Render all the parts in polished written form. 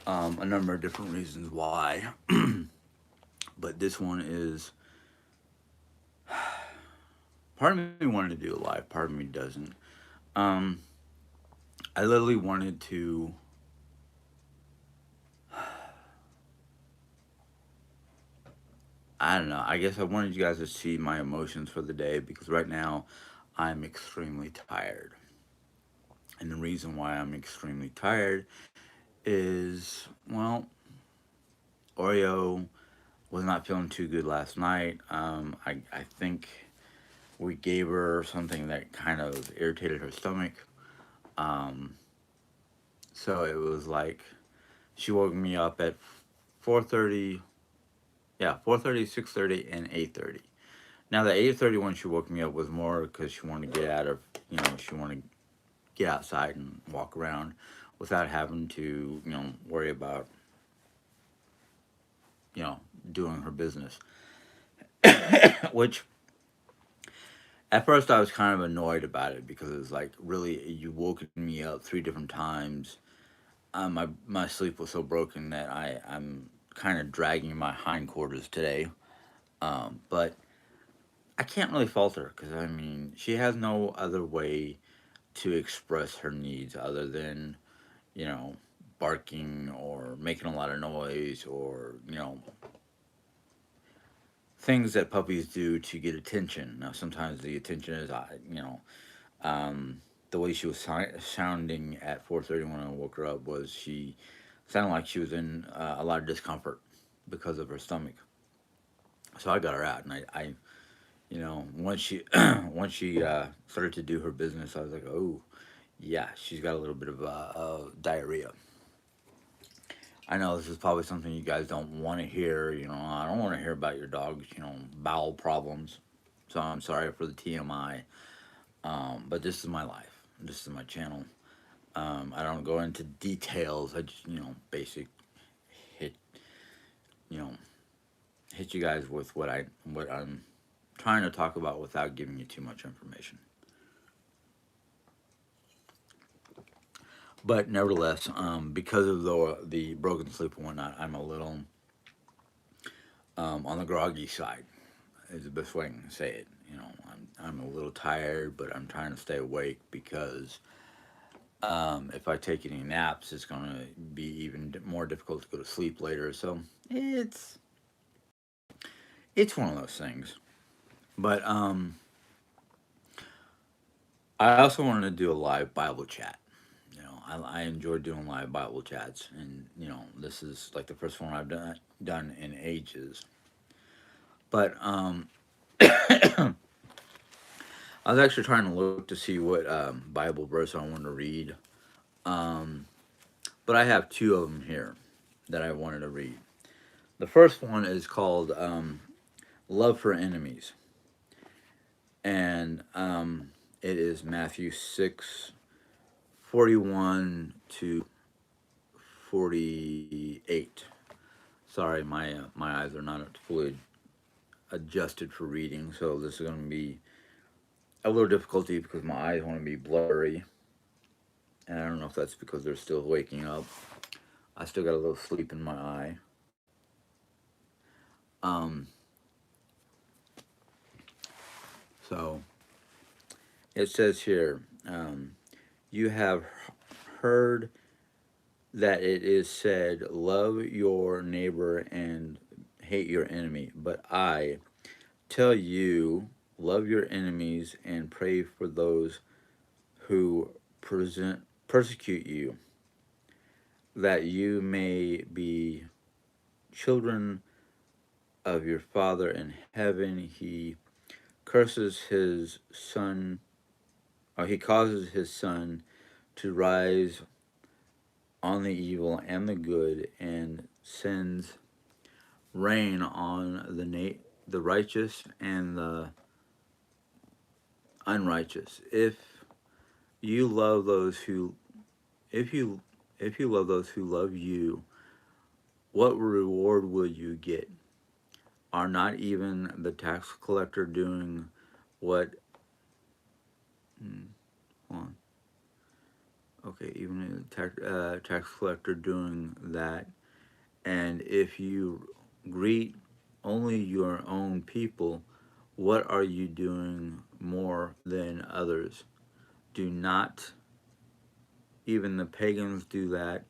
A number of different reasons why, but this one is part of me wanted to do it live, part of me doesn't. Um, I literally wanted to. I don't know. I guess I wanted you guys to see my emotions for the day because right now I'm extremely tired. And the reason why I'm extremely tired is, well, Oreo was not feeling too good last night. I think we gave her something that kind of irritated her stomach. Um, so it was like she woke me up at 4:30, yeah, 4:30, 6:30, and 8:30. Now the 8:30 when she woke me up was more because she wanted to get out of, she wanted to get outside and walk around without having to, worry about, you know, doing her business. Which at first I was kind of annoyed about it because it was like, really, you woken me up three different times. My sleep was so broken that I'm kind of dragging my hindquarters today. But I can't really fault her because I mean she has no other way to express her needs other than, you know, barking or making a lot of noise or, things that puppies do to get attention. Now, sometimes the attention is, um, the way she was sounding at 4:30 when I woke her up was she sounded like she was in a lot of discomfort because of her stomach. So I got her out, and once she once she started to do her business, I was like, oh, yeah, she's got a little bit of diarrhea. I know this is probably something you guys don't want to hear. I don't want to hear about your dog's, bowel problems. So I'm sorry for the TMI. But this is my life. This is my channel. I don't go into details. I just, basic hit, you know, hit you guys with what I'm trying to talk about without giving you too much information. But nevertheless, because of the broken sleep and whatnot, I'm a little on the groggy side. Is the best way I can say it. I'm a little tired, but I'm trying to stay awake because if I take any naps, it's gonna be even more difficult to go to sleep later. So it's one of those things. But I also wanted to do a live Bible chat. I enjoy doing live Bible chats, and this is like the first one I've done in ages. But I was actually trying to look to see what Bible verse I wanted to read. Um, but I have two of them here that I wanted to read. The first one is called "Love for Enemies," and it is Matthew 6:41 to 48. Sorry, my eyes are not fully adjusted for reading, so this is going to be a little difficulty because my eyes want to be blurry, and I don't know if that's because they're still waking up. I still got a little sleep in my eye. Um, so it says here, you have heard that it is said, love your neighbor and hate your enemy. But I tell you, love your enemies and pray for those who persecute you, that you may be children of your Father in heaven. Curses his son, he causes his sun to rise on the evil and the good, and sends rain on the righteous and the unrighteous. You love those who if you if you love those who love you, what reward will you get? Are not even the tax collector doing what? Hmm, hold on. Okay, even a tax collector doing that. And if you greet only your own people, what are you doing more than others? Do not even the pagans do that?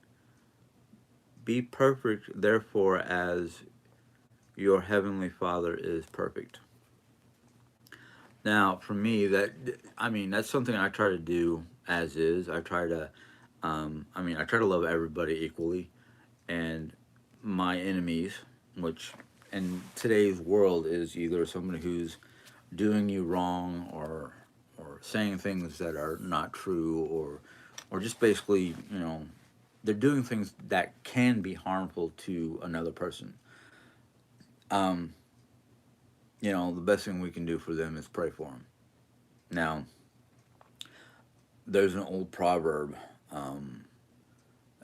Be perfect, therefore, as your heavenly Father is perfect. Now, for me, that's something I try to do as is. I try to, I try to love everybody equally, and my enemies, which in today's world is either somebody who's doing you wrong or saying things that are not true or just basically, they're doing things that can be harmful to another person. Um, the best thing we can do for them is pray for them. Now, there's an old proverb. Um,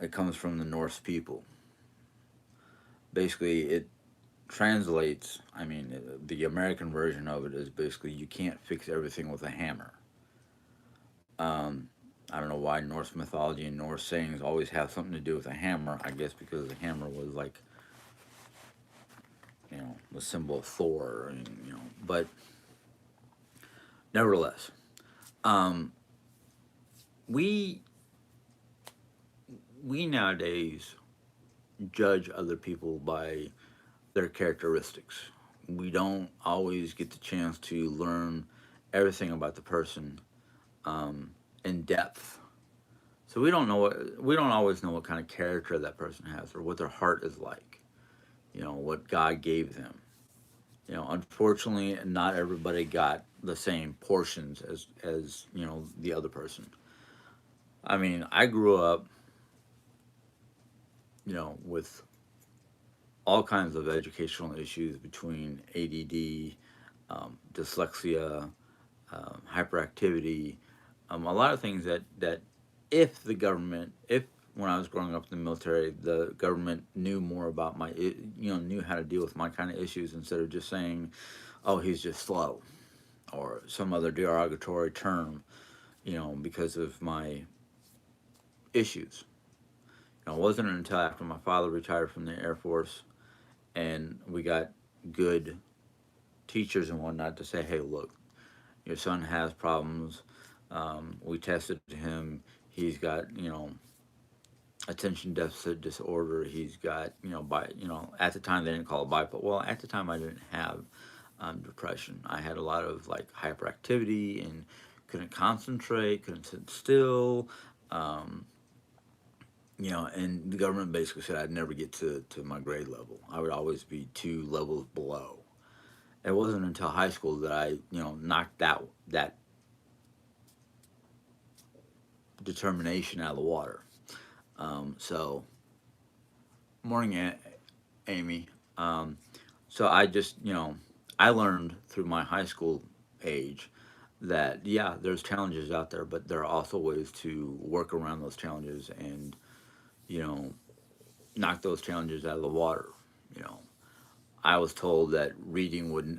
it comes from the Norse people. Basically, it translates. The American version of it is basically you can't fix everything with a hammer. Um, I don't know why Norse mythology and Norse sayings always have something to do with a hammer. I guess because the hammer was like the symbol of Thor, But nevertheless, um, we we nowadays judge other people by their characteristics. We don't always get the chance to learn everything about the person um, in depth. So we don't always know what kind of character that person has or what their heart is like. What God gave them. Unfortunately, not everybody got the same portions as the other person. I grew up, with all kinds of educational issues between ADD, dyslexia, hyperactivity, a lot of things that if the government, if when I was growing up in the military, the government knew more about knew how to deal with my kind of issues instead of just saying, "Oh, he's just slow," or some other derogatory term, because of my issues. It wasn't until after my father retired from the Air Force and we got good teachers and whatnot to say, "Hey, look, your son has problems. We tested him. He's got attention deficit disorder. He's got at the time they didn't call it bipolar. Well, at the time I didn't have depression. I had a lot of like hyperactivity and couldn't concentrate, couldn't sit still. Um, and the government basically said I'd never get to my grade level. I would always be two levels below. It wasn't until high school that I, knocked that determination out of the water. So, morning, Amy. Um, so I just, I learned through my high school age that yeah, there's challenges out there, but there are also ways to work around those challenges and you know knock those challenges out of the water. You know, I was told that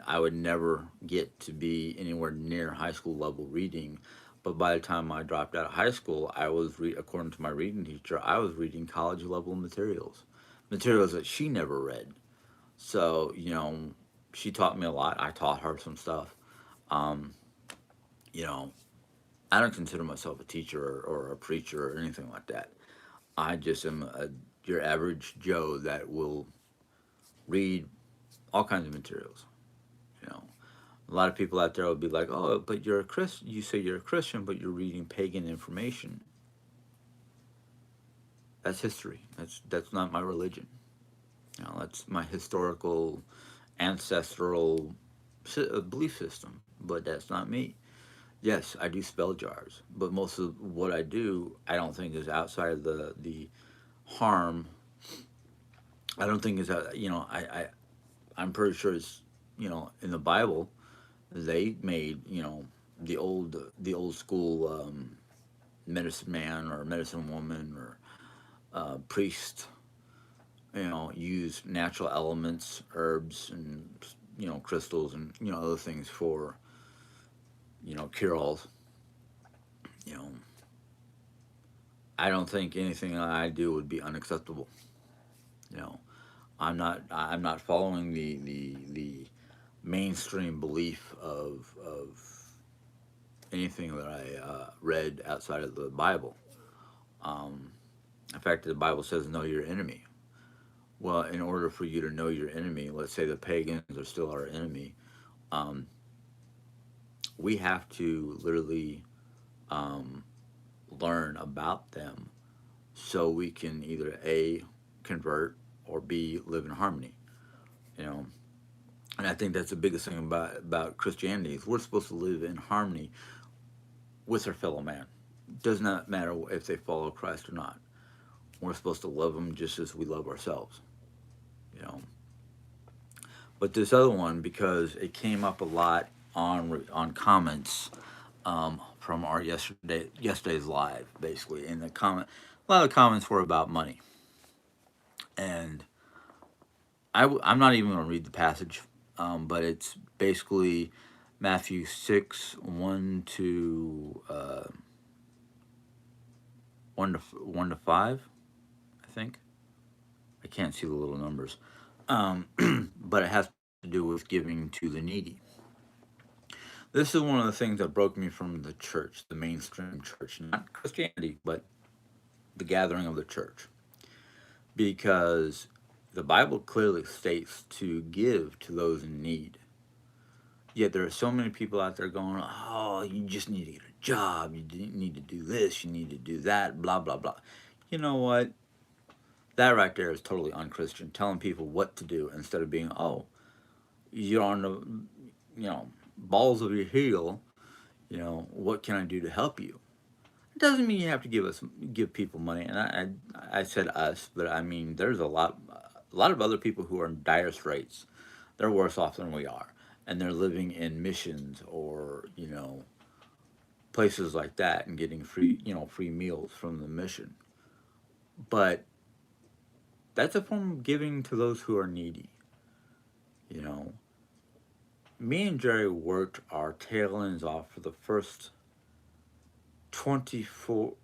I would never get to be anywhere near high school level reading, but by the time I dropped out of high school, according to my reading teacher, I was reading college level materials that she never read. So she taught me a lot. I taught her some stuff. Um, you know, I don't consider myself a teacher or a preacher or anything like that. I just am your average Joe that will read all kinds of materials. You know, a lot of people out there will be like, "Oh, but you're a Christian. You say you're a Christian, but you're reading pagan information." That's history. That's not my religion. That's my historical, ancestral belief system. But that's not me. Yes, I do spell jars, but most of what I do, I don't think is outside of the harm. I don't think is I'm pretty sure it's in the Bible they made the old school medicine man or medicine woman or priest use natural elements, herbs, and crystals and other things for cure alls. You know, I don't think anything I do would be unacceptable. You know, I'm not following the mainstream belief of anything that I read outside of the Bible. Um, in fact, the Bible says know your enemy. Well, in order for you to know your enemy, let's say the pagans are still our enemy, um, we have to literally um, learn about them so we can either A, convert, or B, live in harmony. You know, and I think that's the biggest thing about Christianity is we're supposed to live in harmony with our fellow man. Does not matter if they follow Christ or not. We're supposed to love them just as we love ourselves. You know, but this other one, because it came up a lot on comments from our yesterday's live, basically, and a lot of the comments were about money, and I'm not even going to read the passage, but it's basically Matthew 6 1 to 5, I think. I can't see the little numbers, but it has to do with giving to the needy. This is one of the things that broke me from the church, the mainstream church, not Christianity, but the gathering of the church, because the Bible clearly states to give to those in need. Yet there are so many people out there going, "Oh, you just need to get a job. You need to do this. You need to do that. Blah blah blah." You know what? That right there is totally unchristian. Telling people what to do instead of being, "Oh, you're on the, balls of your heel. What can I do to help you?" It doesn't mean you have to give people money. And I said us, but I mean there's a lot of other people who are in dire straits. They're worse off than we are, and they're living in missions or places like that and getting free meals from the mission. But that's a form of giving to those who are needy. You know, me and Jerry worked our tail ends off for the first 24.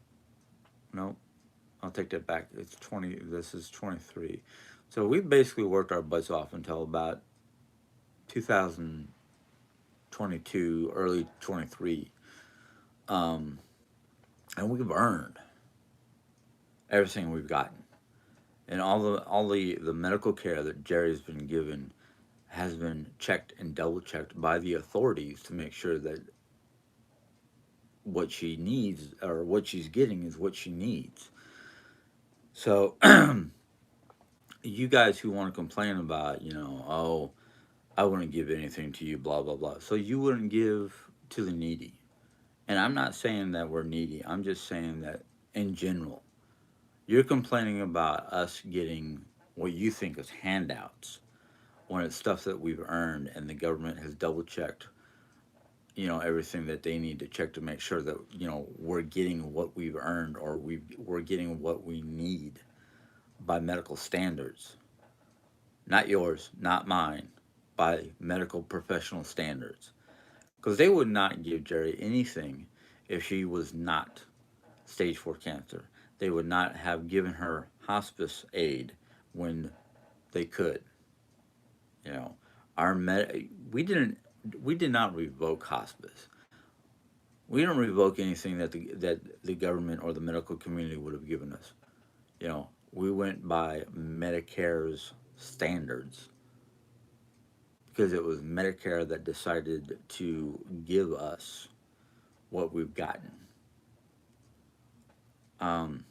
No, I'll take that back. It's 20. This is 23. So we basically worked our butts off until about 2022, early 23. Um, and we've earned everything we've gotten. And all the medical care that Jerry's been given has been checked and double checked by the authorities to make sure that what she needs or what she's getting is what she needs. So you guys who want to complain about, oh, I wouldn't give anything to you, blah blah blah. So you wouldn't give to the needy. And I'm not saying that we're needy. I'm just saying that in general, you're complaining about us getting what you think is handouts when it's stuff that we've earned and the government has double checked, everything that they need to check to make sure that, we're getting what we've earned or we're getting what we need by medical standards. Not yours, not mine, by medical professional standards. Because they would not give Jerry anything if she was not stage 4 cancer. They would not have given her hospice aid when they could. You know, our we did not revoke hospice. We didn't revoke anything that the government or the medical community would have given us. We went by Medicare's standards because it was Medicare that decided to give us what we've gotten. Um,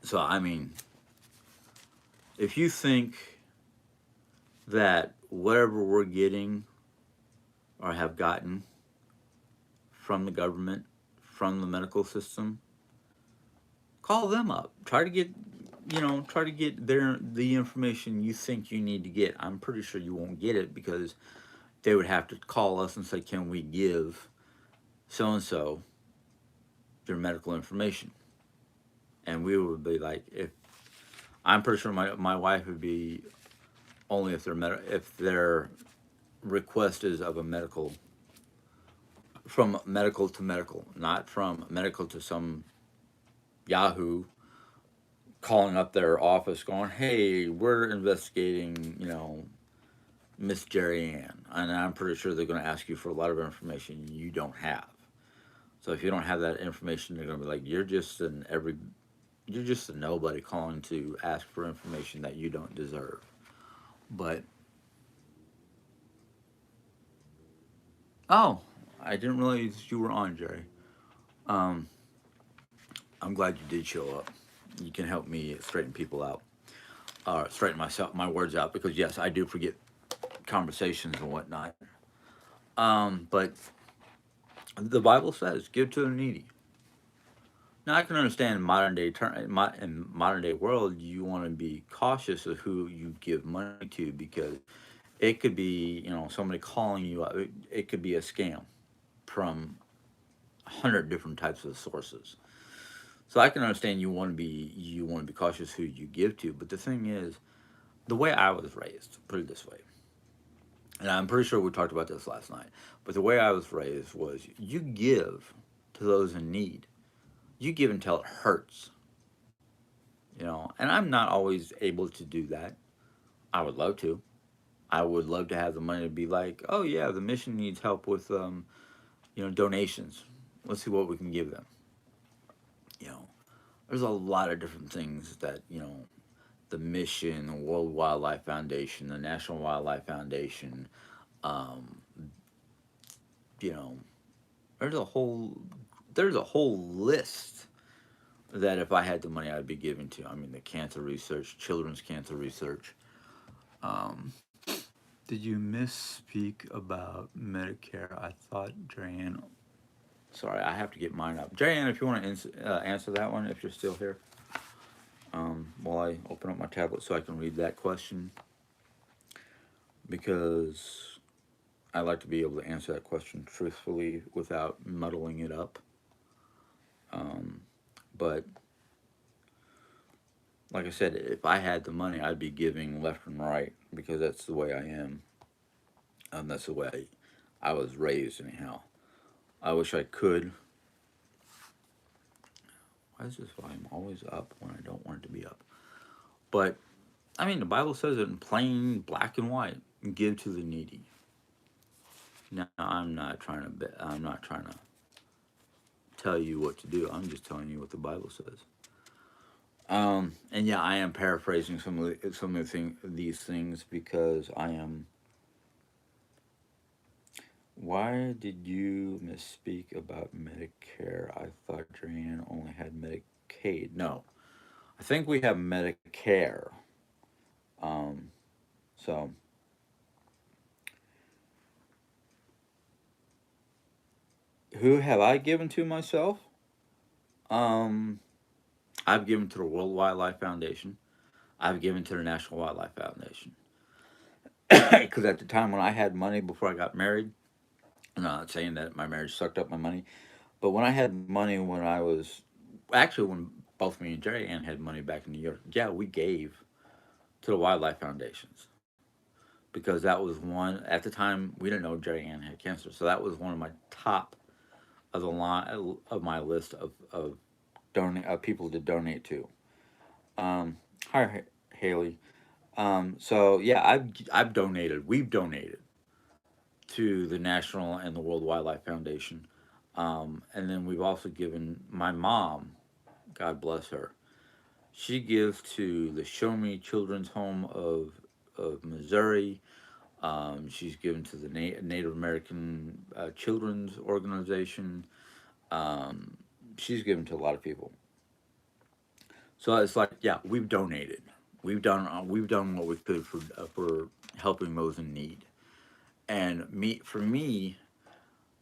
so I mean, if you think that whatever we're getting or have gotten from the government, from the medical system, call them up. Try to get the information you think you need to get. I'm pretty sure you won't get it because they would have to call us and say, "Can we give so and so their medical information?" And we would be like, "If I'm pretty sure my wife would be only if their request is of a medical from medical to medical, not from medical to some Yahoo calling up their office going, hey, we're investigating, Miss Jerry Ann. And I'm pretty sure they're going to ask you for a lot of information you don't have. So if you don't have that information, they're going to be like, you're just a nobody calling to ask for information that you don't deserve. But, oh, I didn't realize you were on, Jerry. Um, I'm glad you did show up. You can help me straighten people out, straighten my words out, because yes, I do forget conversations and whatnot. But the Bible says, "Give to the needy." Now I can understand in in modern day world, you want to be cautious of who you give money to, because it could be somebody calling you up. It could be a scam from 100 different types of sources. So I can understand you want to be cautious who you give to. But the thing is, the way I was raised, put it this way, and I'm pretty sure we talked about this last night, but the way I was raised was you give to those in need. You give until it hurts, and I'm not always able to do that. I would love to. I would love to have the money to be like, oh yeah, the mission needs help with donations. Let's see what we can give them. You know, there's a lot of different things that the mission, the World Wildlife Foundation, the National Wildlife Foundation. Um, you know, there's a whole there's a whole list that if I had the money, I'd be giving to. I mean, the cancer research, children's cancer research. Um, did you misspeak about Medicare? I thought Jan. Sorry, I have to get mine up. Jan, if you want to answer that one, if you're still here, while I open up my tablet so I can read that question, because I like to be able to answer that question truthfully without muddling it up. Um, but like I said, if I had the money, I'd be giving left and right, because that's the way I am. That's the way I was raised, anyhow. I wish I could. Why is this volume always up when I don't want it to be up? But I mean, the Bible says it in plain black and white: give to the needy. Now, I'm not trying to tell you what to do. I'm just telling you what the Bible says. And yeah, I am paraphrasing these things, because I am. Why did you misspeak about Medicare? I thought Joanne only had Medicaid. No, I think we have Medicare. Um, so who have I given to myself? Um, I've given to the World Wildlife Foundation. I've given to the National Wildlife Foundation. Because at the time when I had money before I got married, I'm not saying that my marriage sucked up my money, but when I had money when I was actually when both me and Jerry Ann had money back in New York, yeah, we gave to the wildlife foundations, because that was one at the time we didn't know Jerry Ann had cancer, so that was one of my top of the line of my list of people to donate to. Hi Haley. So yeah, I've donated. We've donated to the National and the World Wildlife Foundation, and then we've also given my mom. God bless her. She gives to the Show Me Children's Home of Missouri. She's given to the Native American Children's Organization. She's given to a lot of people. So it's like, yeah, we've donated. We've done what we could for helping those in need. And for me,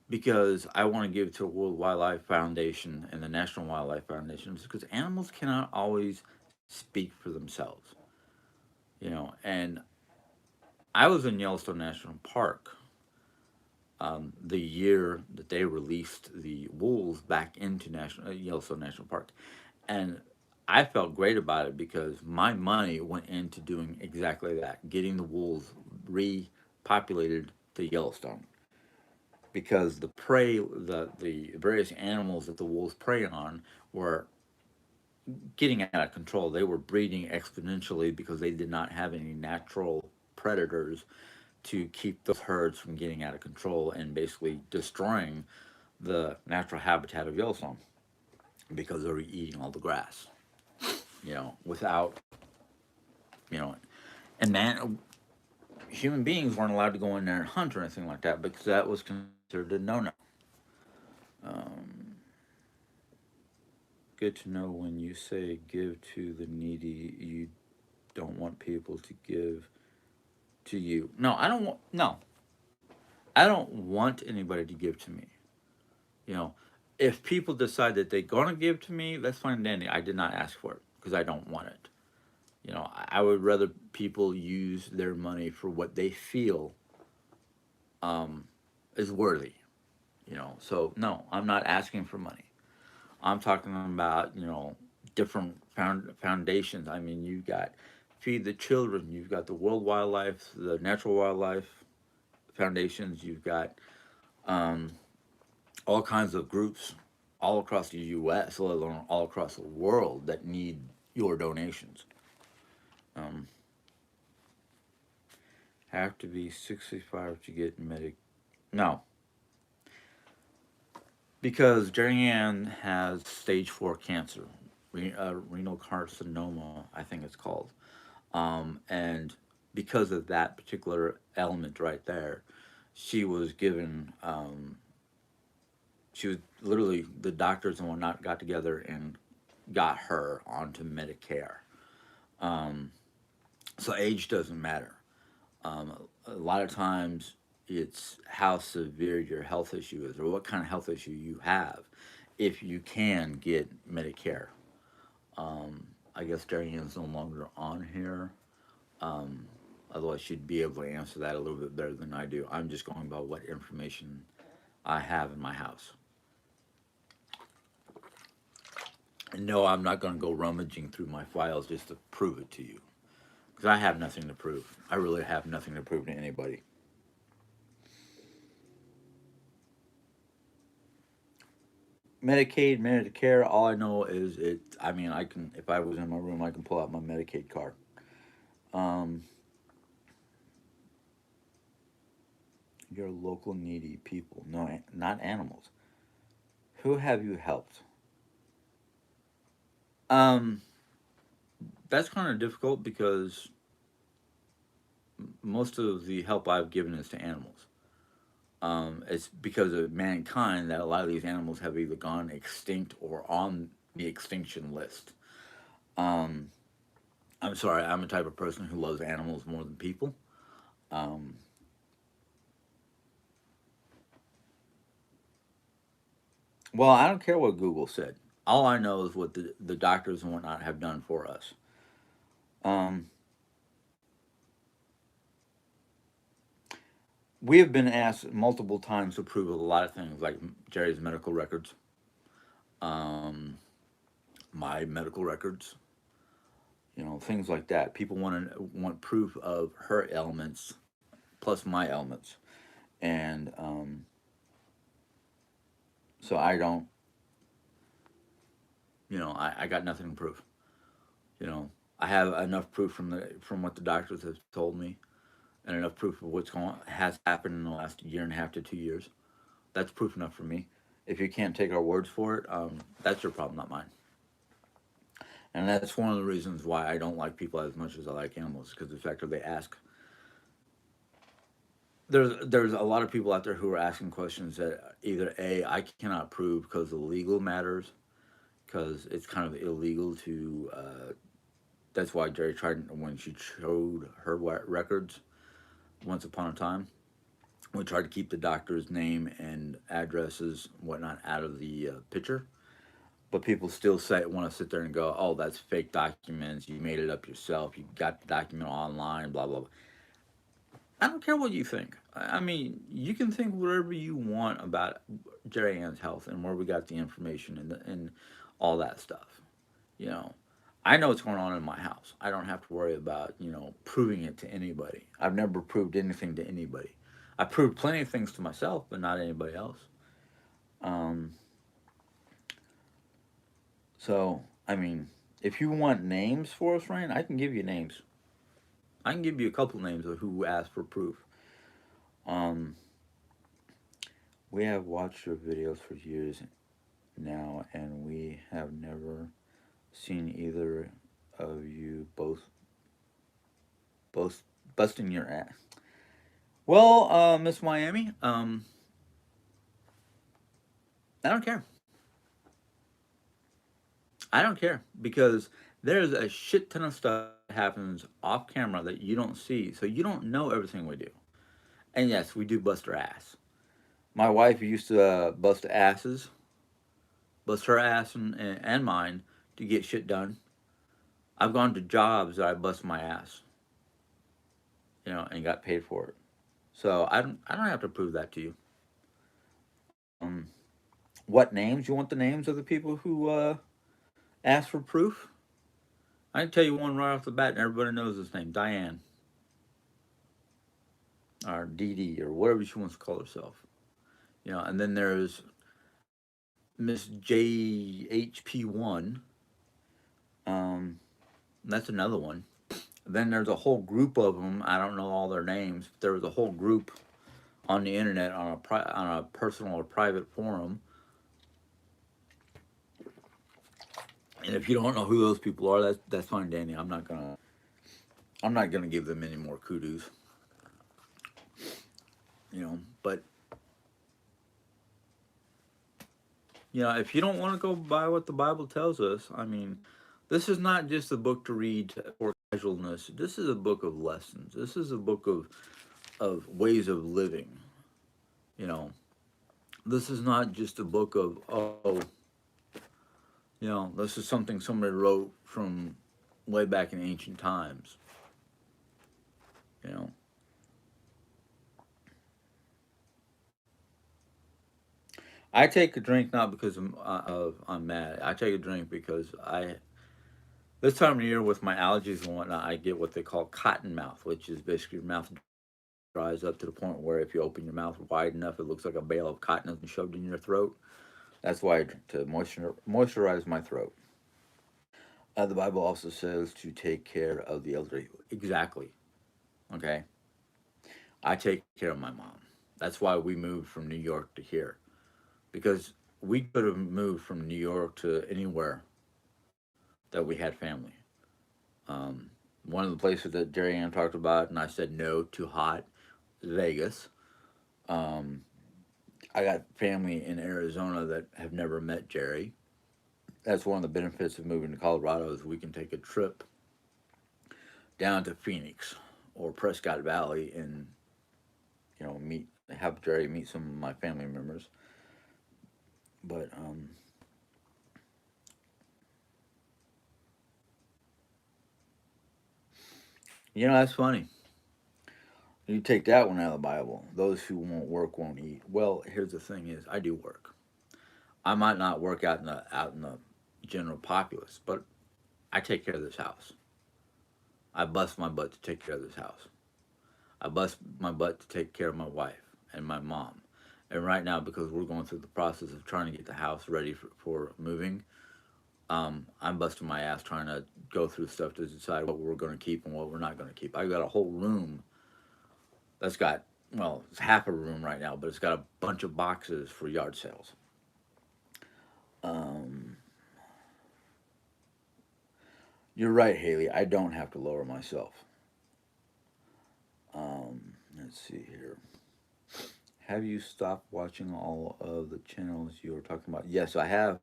because I want to give to the World Wildlife Foundation and the National Wildlife Foundation, because animals cannot always speak for themselves, And I was in Yellowstone National Park the year that they released the wolves back into Yellowstone National Park, and I felt great about it because my money went into doing exactly that, getting the wolves repopulated to Yellowstone, because the various animals that the wolves prey on were getting out of control. They were breeding exponentially because they did not have any natural predators to keep those herds from getting out of control and basically destroying the natural habitat of Yellowstone because they were eating all the grass. Without, you know, and man, human beings weren't allowed to go in there and hunt or anything like that because that was considered a no-no. Um, Good to know when you say give to the needy, you don't want people to give to you. No, I don't want. No, I don't want anybody to give to me. You know, if people decide that they're gonna give to me, that's fine and dandy. I did not ask for it because I don't want it. I would rather people use their money for what they feel is worthy. So no, I'm not asking for money. I'm talking about different foundations. I mean, you've got Feed the Children, you've got the World Wildlife, the Natural Wildlife Foundations, you've got um, all kinds of groups all across the U.S., let alone all across the world, that need your donations. Um, have to be 65 to get Medic. No, because Jerry Ann has stage 4 cancer, renal carcinoma, I think it's called. And because of that particular element right there, she was given, she was literally, the doctors and whatnot got together and got her onto Medicare. Um, so age doesn't matter. A lot of times it's how severe your health issue is or what kind of health issue you have if you can get Medicare. I guess Darian's no longer on here. Um, Otherwise, she'd be able to answer that a little bit better than I do. I'm just going by what information I have in my house. And no, I'm not going to go rummaging through my files just to prove it to you. Because I have nothing to prove. I really have nothing to prove to anybody. Medicaid, Medicare, all I know is it. I mean, I can, if I was in my room, I can pull out my Medicaid card. Um, your local needy people. No, not animals. Who have you helped? Um, that's kind of difficult because most of the help I've given is to animals. It's because of mankind that a lot of these animals have either gone extinct or on the extinction list. Um, I'm sorry, I'm a type of person who loves animals more than people. Um, well, I don't care what Google said. All I know is what the doctors and whatnot have done for us. Um, we have been asked multiple times to prove a lot of things, like Jerry's medical records, um, my medical records, things like that. People want proof of her ailments plus my ailments, and so I don't. I got nothing to prove. You know, I have enough proof from what the doctors have told me, and enough proof of what's going has happened in the last year and a half to 2 years. That's proof enough for me. If you can't take our words for it, that's your problem, not mine. And that's one of the reasons why I don't like people as much as I like animals, because the fact that they ask. There's a lot of people out there who are asking questions that either A, I cannot prove because of legal matters, because it's kind of illegal to. That's why Jerry tried when she showed her records once upon a time. We tried to keep the doctor's name and addresses, whatnot, out of the picture. But people still want to sit there and go, "Oh, that's fake documents. You made it up yourself. You got the document online." Blah blah blah. I don't care what you think. I mean, you can think whatever you want about Jerry Ann's health and where we got the information and all that stuff. You know, I know what's going on in my house. I don't have to worry about proving it to anybody. I've never proved anything to anybody. I proved plenty of things to myself, but not anybody else. Um, so I mean, If you want names for us, Ryan, I can give you names. I can give you a couple names of who asked for proof. Um, we have watched your videos for years now, and we have never seen either of you both busting your ass. Well, Miss Miami, I don't care. I don't care because there's a shit ton of stuff that happens off camera that you don't see, so you don't know everything we do. And yes, we do bust our ass. My wife used to bust her ass and mine to get shit done. I've gone to jobs that I bust my ass, and got paid for it. So I don't have to prove that to you. Um, what names? You want the names of the people who asked for proof? I can tell you one right off the bat, and everybody knows his name: Diane or Dee Dee or whatever she wants to call herself. And then there's Miss JHP1. Um, that's another one. Then there's a whole group of them. I don't know all their names. There was a whole group on the internet on a personal or private forum. And if you don't know who those people are, that's fine, Danny. I'm not gonna give them any more kudos. But if you don't want to go by what the Bible tells us, I mean, this is not just a book to read for casualness. This is a book of lessons. This is a book of ways of living. You know, this is not just a book of, this is something somebody wrote from way back in ancient times. You know, I take a drink not because I'm mad. I take a drink because this time of year with my allergies and whatnot, I get what they call cotton mouth, which is basically your mouth dries up to the point where if you open your mouth wide enough, it looks like a bale of cotton has been shoved in your throat. That's why I drink, to moisturize my throat. The Bible also says to take care of the elderly. Exactly. Okay. I take care of my mom. That's why we moved from New York to here, because we could have moved from New York to anywhere that we had family. Um, One of the places that Jerry Ann talked about, and I said no, too hot, Vegas. Um, I got family in Arizona that have never met Jerry. That's one of the benefits of moving to Colorado is we can take a trip down to Phoenix or Prescott Valley and meet have Jerry meet some of my family members. But that's funny. You take that one out of the Bible. Those who won't work won't eat. Well, here's the thing: is I do work. I might not work out in the general populace, but I take care of this house. I bust my butt to take care of this house. I bust my butt to take care of my wife and my mom. And right now, because we're going through the process of trying to get the house ready for moving, I'm busting my ass trying to go through stuff to decide what we're going to keep and what we're not going to keep. I got a whole room that's got, well, it's half a room right now, but it's got a bunch of boxes for yard sales. Um, you're right, Haley. I don't have to lower myself. Let's see here. Have you stopped watching all of the channels you were talking about? Yes, I have.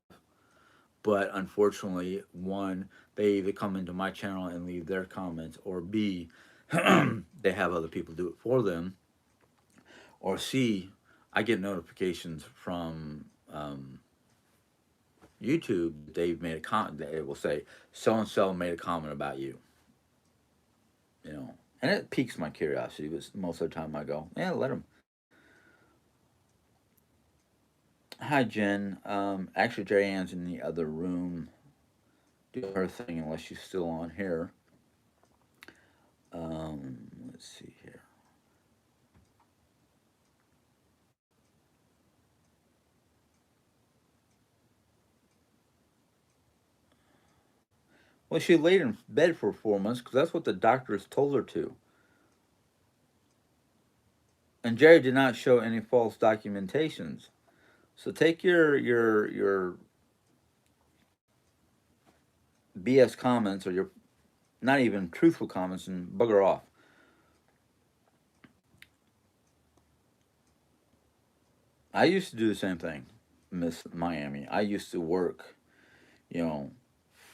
But unfortunately, one, they either come into my channel and leave their comments, or B, they have other people do it for them, or C, I get notifications from YouTube. They've made a comment. They will say so and so made a comment about you. And it piques my curiosity. But most of the time, I go, yeah, let them. Hi, Jen. Actually, Jerry Ann's in the other room doing her thing, unless she's still on here. Let's see here. Well, she laid in bed for 4 months because that's what the doctors told her to. And Jerry did not show any false documentations. So take your BS comments or your not even truthful comments and bugger off. I used to do the same thing, Miss Miami. I used to work, you know,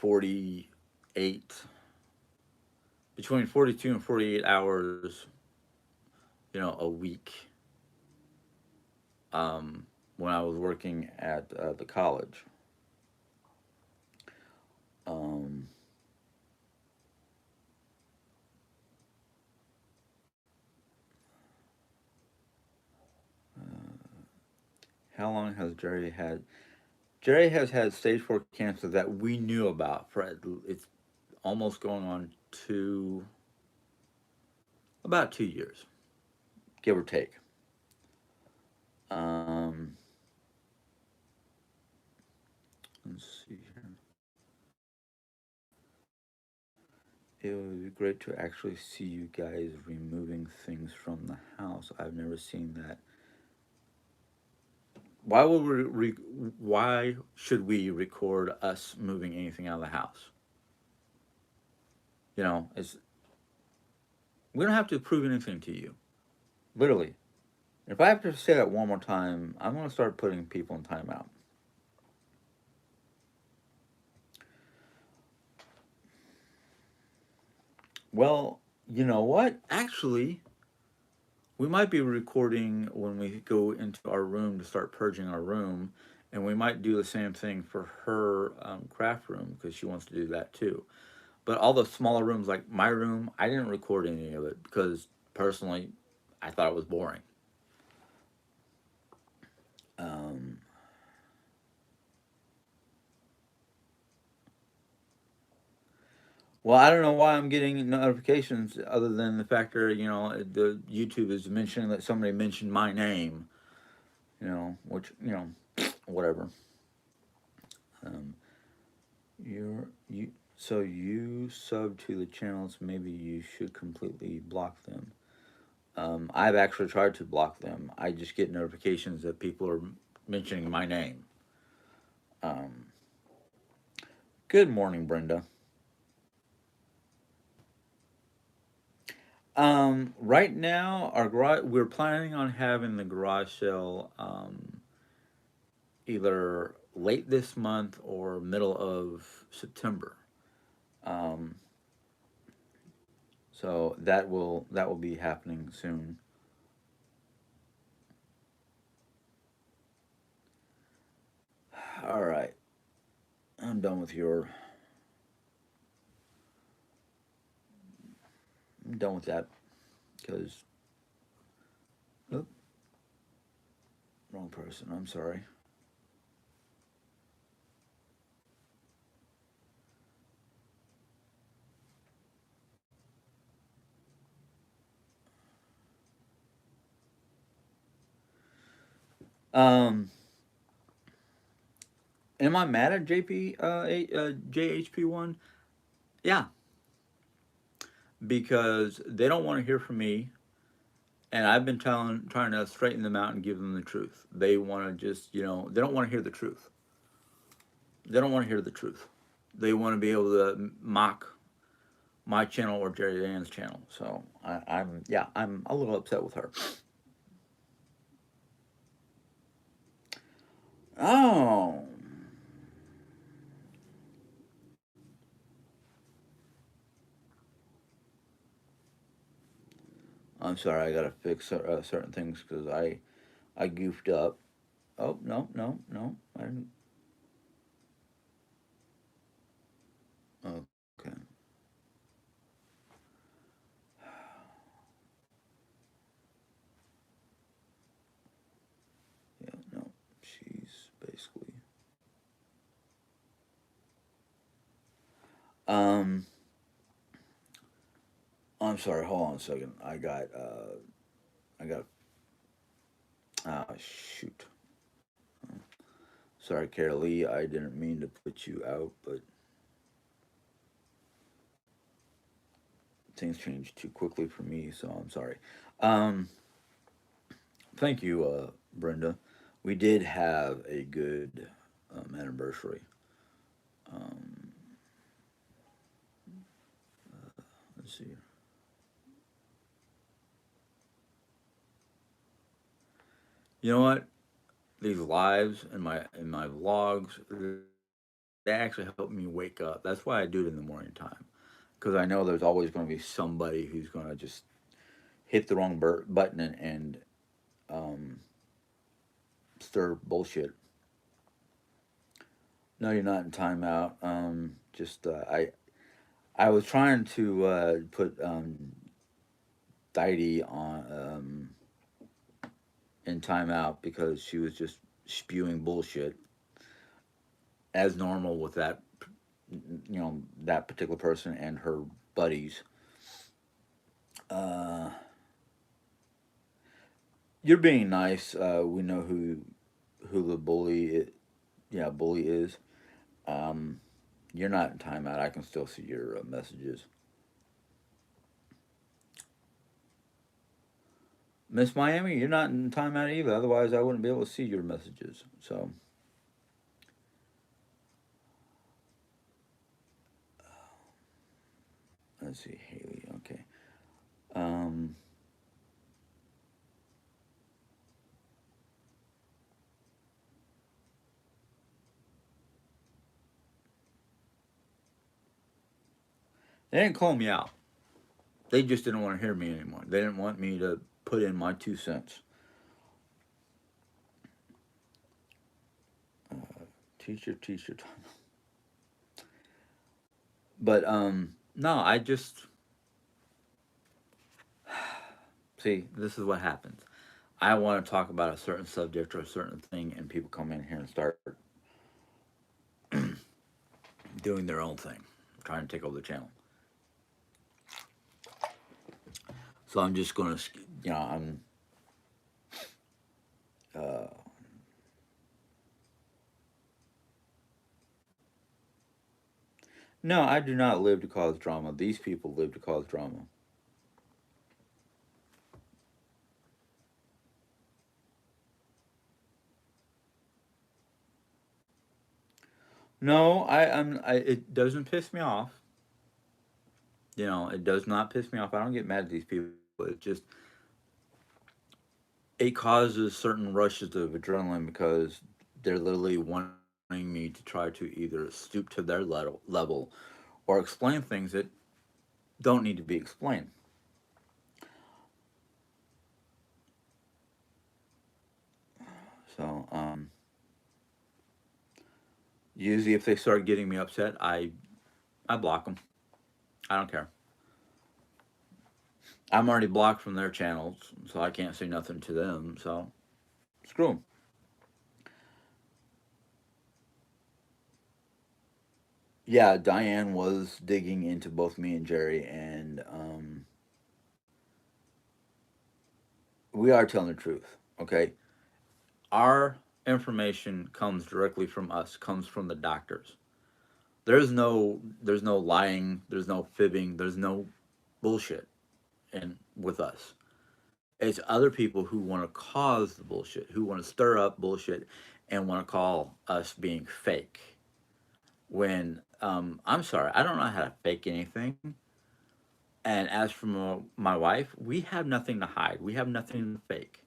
48 between 42 and 48 hours, a week, when I was working at the college. Um, how long has Jerry had? Jerry has had stage 4 cancer that we knew about for it's almost going on to about 2 years, give or take. Um, let's see here. It would be great to actually see you guys removing things from the house. I've never seen that. Why would why should we record us moving anything out of the house? It's we don't have to prove anything to you. Literally. If I have to say that one more time, I'm going to start putting people in timeout. Well, you know what? Actually, we might be recording when we go into our room to start purging our room, and we might do the same thing for her craft room because she wants to do that too. But all the smaller rooms, like my room, I didn't record any of it because personally, I thought it was boring. Um, well, I don't know why I'm getting notifications other than the fact that the YouTube is mentioning that somebody mentioned my name. Which whatever. Um, you so you sub to the channels. Maybe you should completely block them. I've actually tried to block them. I just get notifications that people are mentioning my name. Um, Good morning, Brenda. Right now, our garage, we're planning on having the garage sale either late this month or middle of September. Um, so that will be happening soon. All right, I'm done with your. I'm done with that because oh, wrong person. I'm sorry. Um, am I mad at JHP1? Yeah, because they don't want to hear from me, and I've been trying to straighten them out and give them the truth. They want to just they don't want to hear the truth. They don't want to hear the truth. They want to be able to mock my channel or Jerry Ann's channel. So I'm a little upset with her. Oh, I'm sorry. I gotta fix certain things because I goofed up. Oh no no no! I didn't. Okay. Yeah. No. She's basically. Um. I'm sorry. Hold on a second. I got. I got. Shoot. Sorry, Carol Lee. I didn't mean to put you out, but things changed too quickly for me, so I'm sorry. Um, Thank you, Brenda. We did have a good anniversary. Um, let's see. You know what? These lives and my vlogs, they actually help me wake up. That's why I do it in the morning time, because I know there's always going to be somebody who's going to just hit the wrong button and um, stir bullshit. No, you're not in timeout. Just I was trying to put Deity on in timeout because she was just spewing bullshit as normal with that particular person and her buddies. Uh, you're being nice. We know who the bully is. Um, you're not in timeout. I can still see your messages. Miss Miami, you're not in timeout either. Otherwise, I wouldn't be able to see your messages. So let's see, Haley. Okay. Um, they didn't call me out. They just didn't want to hear me anymore. They didn't want me to put in my 2 cents. Teacher, teacher. But no, I just see. This is what happens. I want to talk about a certain subject or a certain thing, and people come in here and start doing their own thing, trying to take over the channel. So I'm just going to, I'm. Uh, no, I do not live to cause drama. These people live to cause drama. No, it doesn't piss me off. It does not piss me off. I don't get mad at these people. It just it causes certain rushes of adrenaline because they're literally wanting me to try to either stoop to their level or explain things that don't need to be explained. So, usually if they start getting me upset, I block them. I don't care. I'm already blocked from their channels, so I can't say nothing to them. So screw them. Yeah, Diane was digging into both me and Jerry, and we are telling the truth. Okay, our information comes directly from us, comes from the doctors. There's no lying, there's no fibbing, there's no bullshit and with us. It's other people who want to cause the bullshit, who want to stir up bullshit and want to call us being fake. When I'm sorry, I don't know how to fake anything. And as for my wife, we have nothing to hide. We have nothing to fake.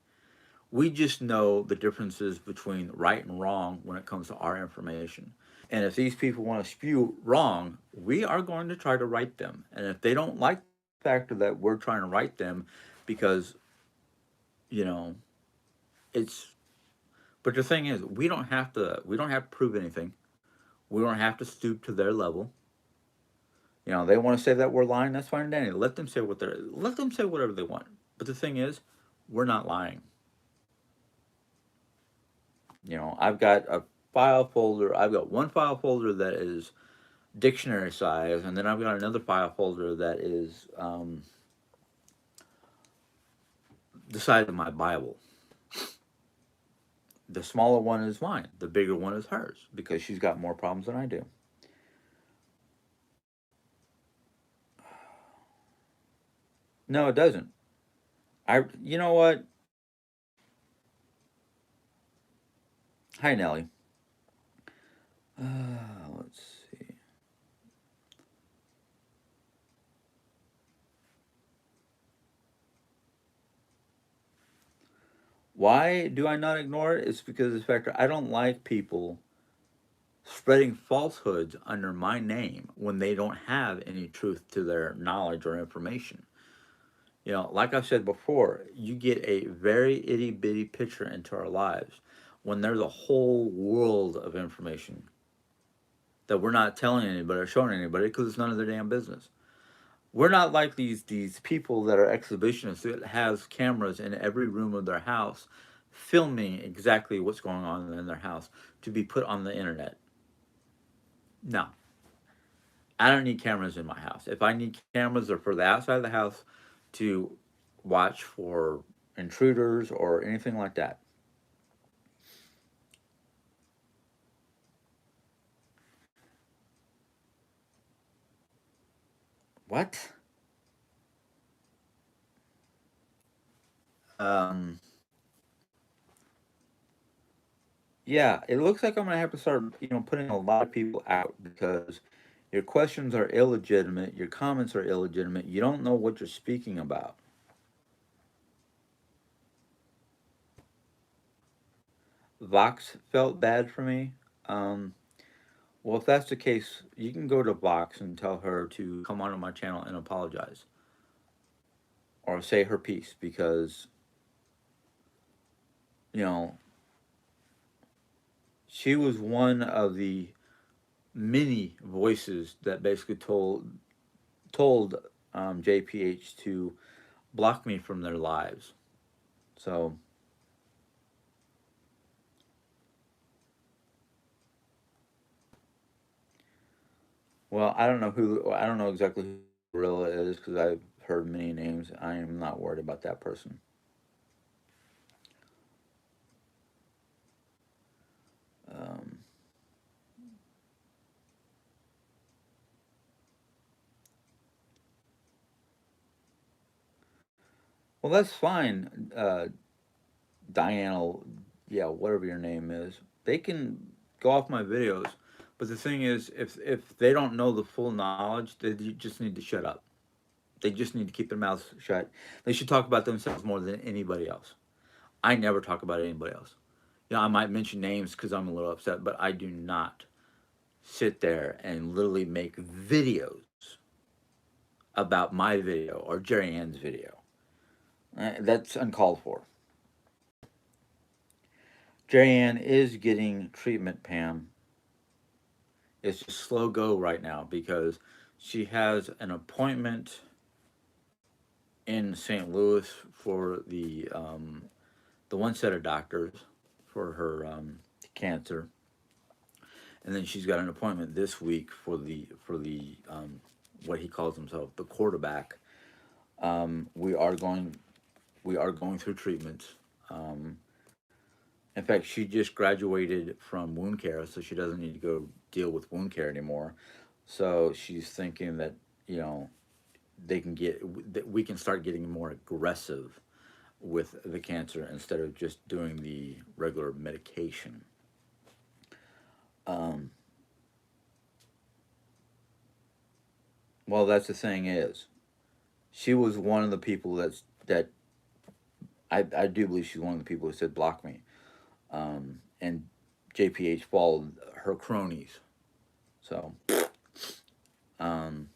We just know the differences between right and wrong when it comes to our information. And if these people want to spew wrong, we are going to try to right them. And if they don't like the factor that we're trying to right them because, you know, it's but the thing is, we don't have to prove anything. We don't have to stoop to their level. They want to say that we're lying, that's fine, Danny. Let them say whatever they want. But the thing is, we're not lying. I've got one file folder that is dictionary size, and then I've got another file folder that is the size of my Bible. The smaller one is mine. The bigger one is hers because she's got more problems than I do. No, it doesn't. You know what? Hi, Nelly. Let's see. Why do I not ignore it? It's because of the fact that I don't like people spreading falsehoods under my name when they don't have any truth to their knowledge or information. Like I've said before, you get a very itty bitty picture into our lives when there's a whole world of information that we're not telling anybody or showing anybody because it's none of their damn business. We're not like these people that are exhibitionists that has cameras in every room of their house filming exactly what's going on in their house to be put on the internet. No, I don't need cameras in my house. If I need cameras, they're for the outside of the house to watch for intruders or anything like that. What? Um, yeah, it looks like I'm gonna have to start, putting a lot of people out because your questions are illegitimate, your comments are illegitimate. You don't know what you're speaking about. Vox felt bad for me. Um, well, if that's the case, you can go to Vox and tell her to come onto my channel and apologize or say her piece because you know she was one of the many voices that basically told JPH to block me from their lives. So, well, I don't know exactly who Gorilla is because I've heard many names. I am not worried about that person. Um, well, that's fine. Diana, yeah, whatever your name is, they can go off my videos. But the thing is, if they don't know the full knowledge, they just need to shut up. They just need to keep their mouths shut. They should talk about themselves more than anybody else. I never talk about anybody else. I might mention names because I'm a little upset, but I do not sit there and literally make videos about my video or Jerry Ann's video. That's uncalled for. Jerry Ann is getting treatment, Pam. It's just slow go right now because she has an appointment in St. Louis for the one set of doctors for her cancer, and then she's got an appointment this week for the what he calls himself the quarterback. We are going through treatments. Um, in fact, she just graduated from wound care, so she doesn't need to go deal with wound care anymore. So she's thinking that you know they can get that we can start getting more aggressive with the cancer instead of just doing the regular medication. Um, well, that's the thing is, she was one of the people that I do believe she's one of the people who said block me. And JPH followed her cronies. So, um,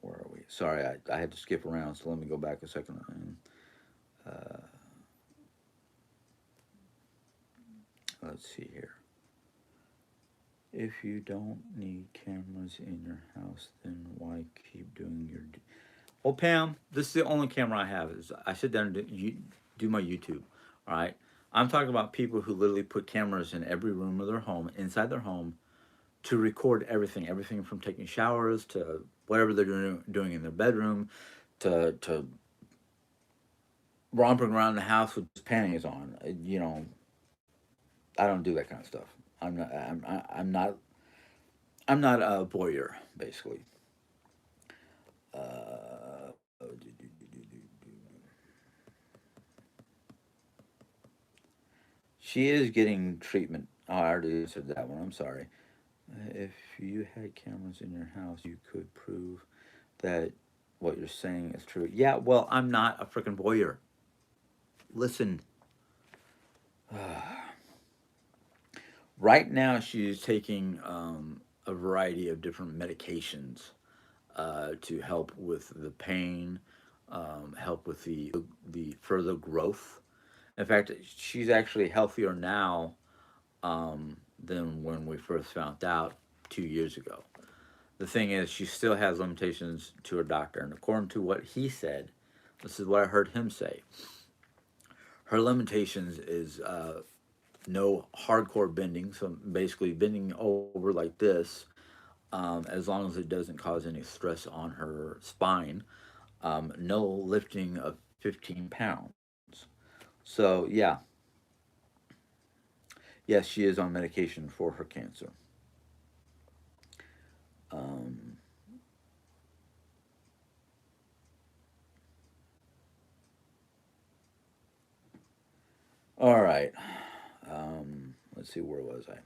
where are we? Sorry, I had to skip around, so let me go back a second. Uh, let's see here. If you don't need cameras in your house, then why keep doing your? Well, Pam, this is the only camera I have. Is I sit down and do my YouTube. All right, I'm talking about people who literally put cameras in every room of their home, inside their home, to record everything from taking showers to whatever they're doing in their bedroom, to romping around the house with just panties on. I don't do that kind of stuff. I'm not. I'm not. I'm not a voyeur, basically. she is getting treatment. Oh, I already answered that one. I'm sorry. If you had cameras in your house, you could prove that what you're saying is true. Yeah, well, I'm not a freaking voyeur. Listen, right now she's taking a variety of different medications to help with the pain, help with the further growth. In fact, she's actually healthier now than when we first found out 2 years ago. The thing is, she still has limitations to her doctor, and according to what he said, this is what I heard him say. Her limitations is no hardcore bending, so basically bending over like this, as long as it doesn't cause any stress on her spine. No lifting of 15 pounds. So yeah, yes, she is on medication for her cancer. Um, all right. Let's see, where was I?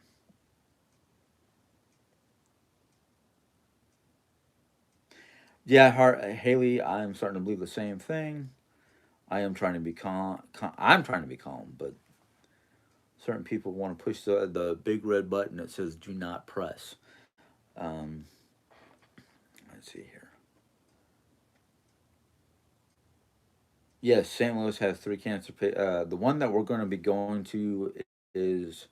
Yeah, Haley, I'm starting to believe the same thing. I am trying to be I'm trying to be calm, but certain people want to push the big red button that says "Do not press." Um, let's see here. Yes, St. Louis has three the one that we're going to be going to is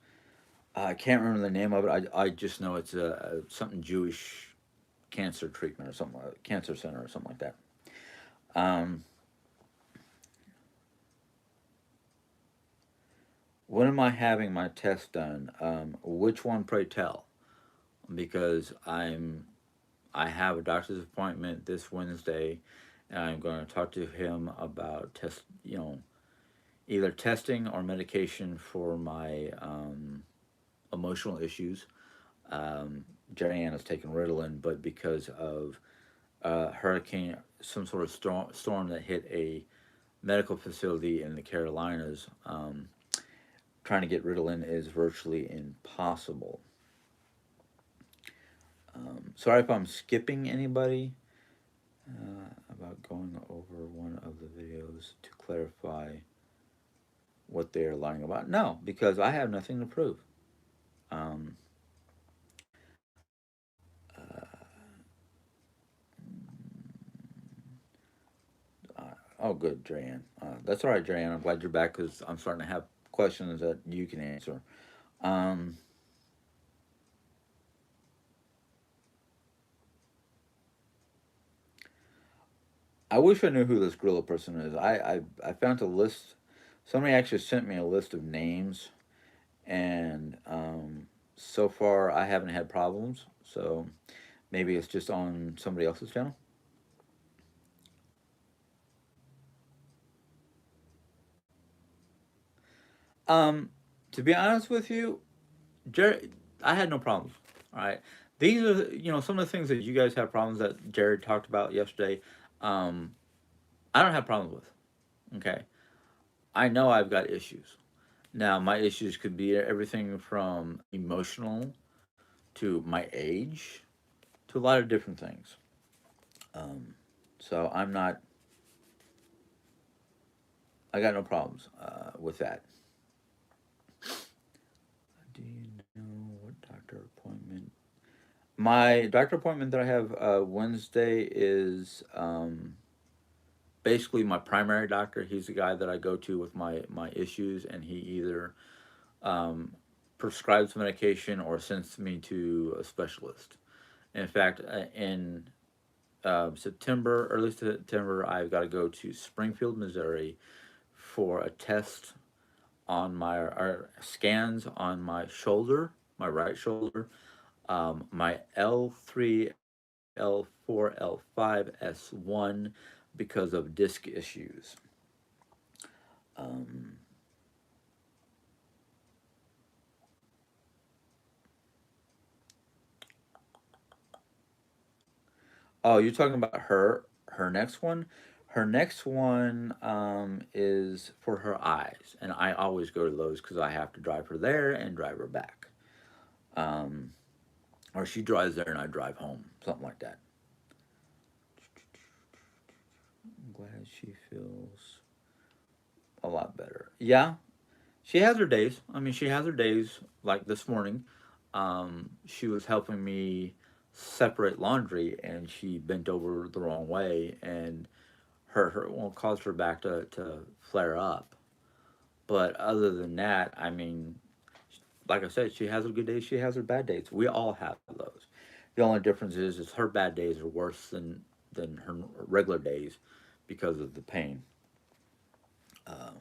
I can't remember the name of it. I just know it's a something Jewish cancer treatment or something, cancer center or something like that. Um, when am I having my test done? Which one, pray tell? Because I have a doctor's appointment this Wednesday, and I'm going to talk to him about either testing or medication for my emotional issues. Jerry Ann has taken Ritalin, but because of hurricane, some sort of storm that hit a medical facility in the Carolinas, trying to get Ritalin is virtually impossible. Sorry if I'm skipping anybody. About going over one of the videos to clarify what they are lying about. No, because I have nothing to prove. Um, uh, oh, good, Dran. That's all right, Dran. I'm glad you're back because I'm starting to have questions that you can answer. Um, I wish I knew who this gorilla person is. I found a list. Somebody actually sent me a list of names, and so far I haven't had problems. So maybe it's just on somebody else's channel. Um, to be honest with you, Jared, I had no problems. All right, these are some of the things that you guys have problems that Jared talked about yesterday. Um, I don't have problems with. Okay, I know I've got issues. Now my issues could be everything from emotional to my age to a lot of different things. Um, so I'm not. I got no problems with that. Do you know what doctor appointment? My doctor appointment that I have Wednesday is basically my primary doctor. He's the guy that I go to with my issues, and he either um, prescribes medication or sends me to a specialist. In fact, in September, early September, I've got to go to Springfield, Missouri, for a test on my or scans on my shoulder, my right shoulder, my L3, L4, L5, S1 because of disc issues. Um, oh, you're talking about her next one? Her next one is for her eyes, and I always go to those because I have to drive her there and drive her back. Um, or she drives there and I drive home, something like that. I'm glad she feels a lot better. Yeah, she has her days. I mean, she has her days. Like this morning, she was helping me separate laundry, and she bent over the wrong way, and her well caused her back to flare up. But other than that, I mean, like I said, she has her good days. She has her bad days. We all have those. The only difference is her bad days are worse than her regular days because of the pain. Um,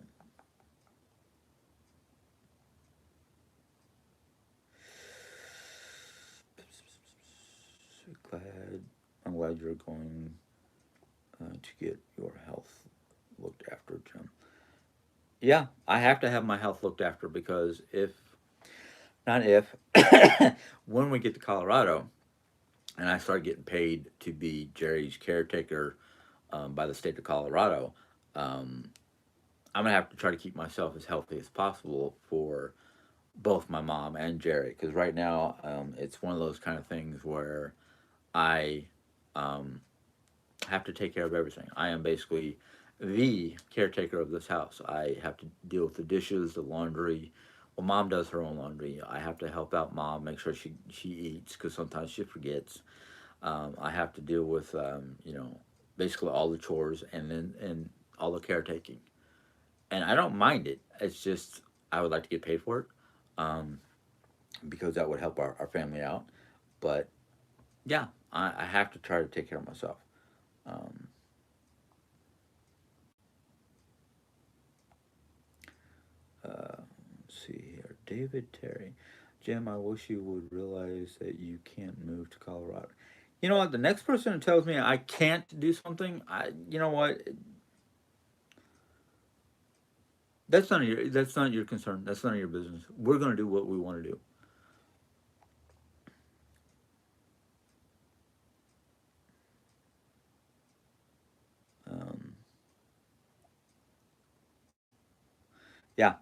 glad I'm glad you're going to get your health looked after, Jim. Yeah, I have to have my health looked after because if not if when we get to Colorado and I start getting paid to be Jerry's caretaker by the state of Colorado, um, I'm gonna have to try to keep myself as healthy as possible for both my mom and Jerry. Because right now, it's one of those kind of things where I um, have to take care of everything. I am basically the caretaker of this house. I have to deal with the dishes, the laundry. Well, mom does her own laundry. I have to help out mom, make sure she eats because sometimes she forgets. I have to deal with basically all the chores and all the caretaking. And I don't mind it. It's just I would like to get paid for it um, because that would help our family out. But yeah, I have to try to take care of myself. Um, let's see here, David Terry, Jim. I wish you would realize that you can't move to Colorado. You know what? The next person who tells me I can't do something, you know what? That's not your concern. That's none of your business. We're gonna do what we want to do. Um, yeah,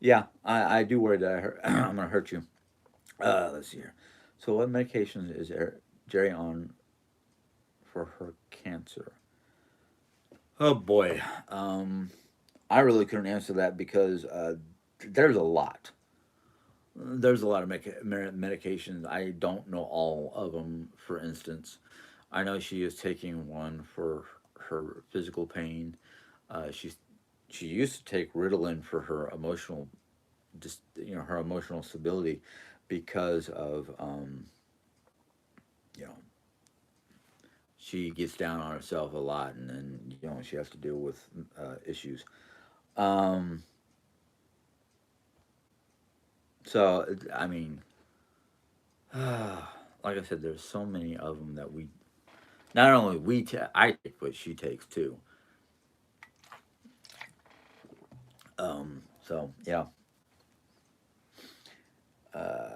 yeah. I do worry that I'm gonna hurt you. Let's see here. So, what medications is Jerry on for her cancer? Oh boy, I really couldn't answer that because there's a lot. There's a lot of medications. I don't know all of them. For instance, I know she is taking one for her physical pain. She used to take Ritalin for her emotional, just her emotional stability, because of you know she gets down on herself a lot, and then she has to deal with issues. Um, so I mean, like I said, there's so many of them that we not only I take, but she takes too. So yeah, uh,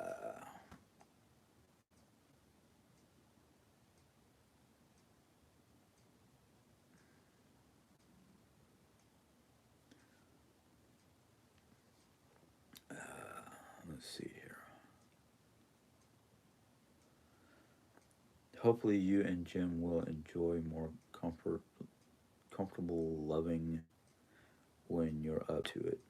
let's see here. Hopefully, you and Jim will enjoy more comfortable loving when you're up to it.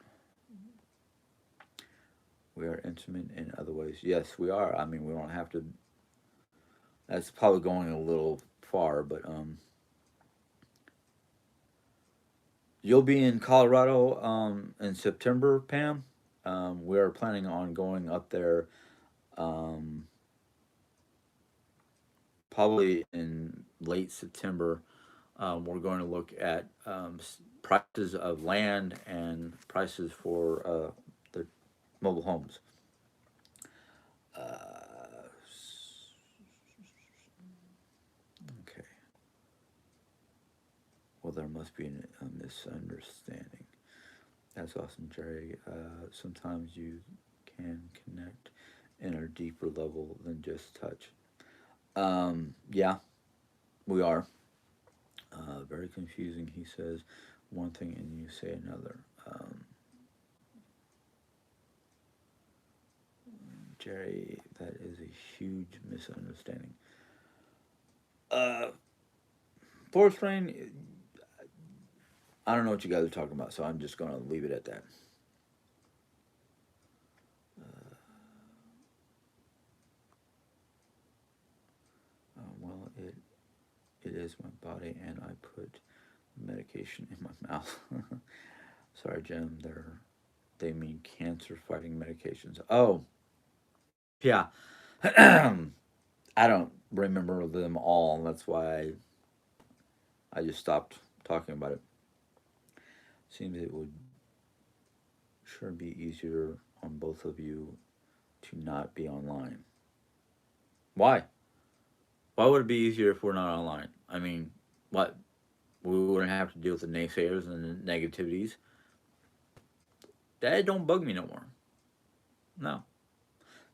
We are intimate in other ways. Yes, we are. I mean, we don't have to. That's probably going a little far, but you'll be in Colorado in September, Pam. We are planning on going up there um, probably in late September. We're going to look at prices of land and prices for the mobile homes. Uh, okay. Well, there must be a misunderstanding. That's awesome, Jerry. Sometimes you can connect in a deeper level than just touch. Yeah, we are. Very confusing. He says one thing and you say another. Um, Jerry, that is a huge misunderstanding. Uh, Forest Rain, I don't know what you guys are talking about, so I'm just going to leave it at that. Well, it is my body, and I put medication in my mouth. Sorry, Jim. They mean cancer fighting medications. Oh, yeah. I don't remember them all. That's why I just stopped talking about it. Seems it would sure be easier on both of you to not be online. Why? Why would it be easier if we're not online? I mean, what? We wouldn't have to deal with the naysayers and the negativities. That don't bug me no more. No.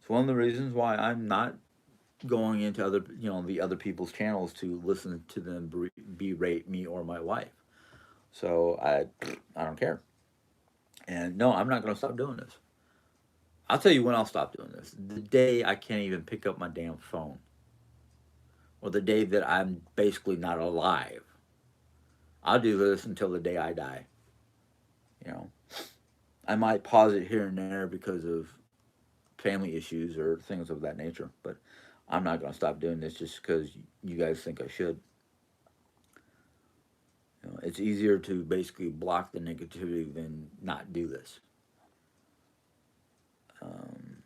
It's one of the reasons why I'm not going into the other people's channels to listen to them berate me or my wife. So I don't care. And no, I'm not going to stop doing this. I'll tell you when I'll stop doing this. The day I can't even pick up my damn phone, or the day that I'm basically not alive. I'll do this until the day I die. You know, I might pause it here and there because of family issues or things of that nature, but I'm not going to stop doing this just because you guys think I should. It's easier to basically block the negativity than not do this. Um,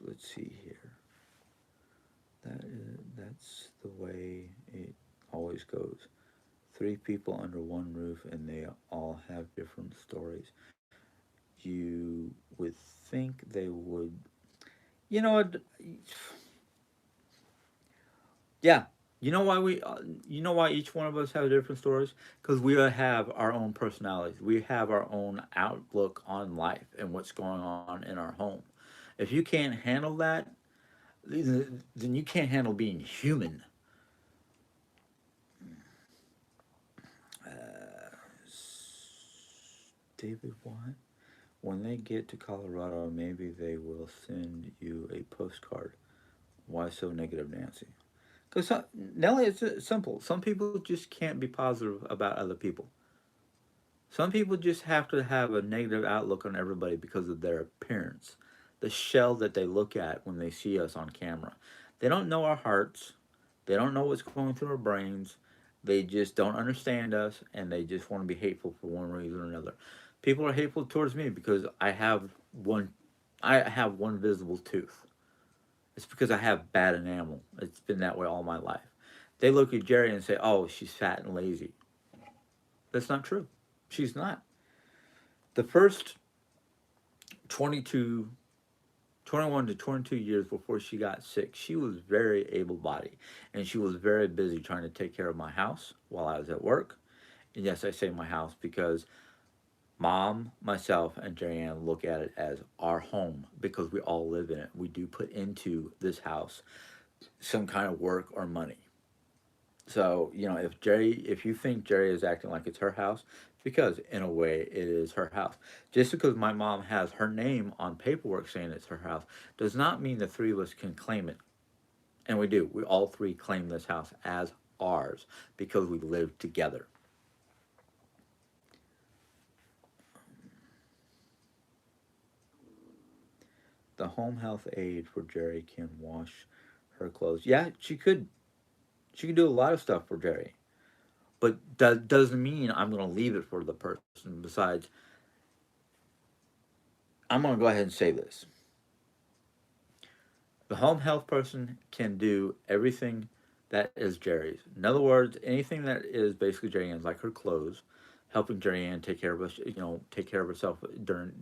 let's see here. That's the way it always goes. Three people under one roof, and they all have different stories. You would think they would. You know what? Yeah. You know why each one of us have different stories? Because we have our own personalities. We have our own outlook on life and what's going on in our home. If you can't handle that, then you can't handle being human. David, what? When they get to Colorado, maybe they will send you a postcard. Why so negative, Nancy? Because Nelly, it's simple. Some people just can't be positive about other people. Some people just have to have a negative outlook on everybody because of their appearance, the shell that they look at when they see us on camera. They don't know our hearts. They don't know what's going through our brains. They just don't understand us, and they just want to be hateful for one reason or another. People are hateful towards me because one, I have one visible tooth. It's because I have bad enamel. It's been that way all my life. They look at Jerry and say, "Oh, she's fat and lazy." That's not true. She's not. The first 22, 21 to 22 years before she got sick, she was very able bodied and she was very busy trying to take care of my house while I was at work. And yes, I say my house because mom, myself, and Jerry look at it as our home because we all live in it. We do put into this house some kind of work or money. So, if you think Jerry is acting like it's her house, because in a way it is her house. Just because my mom has her name on paperwork saying it's her house does not mean the three of us can claim it. And we do. We all three claim this house as ours because we live together. The home health aide for Jerry can wash her clothes. Yeah, she could. She could do a lot of stuff for Jerry. But that doesn't mean I'm going to leave it for the person. Besides, I'm going to go ahead and say this. The home health person can do everything that is Jerry's. In other words, anything that is basically Jerry Ann's, like her clothes, helping Jerry Ann take care of us, take care of herself you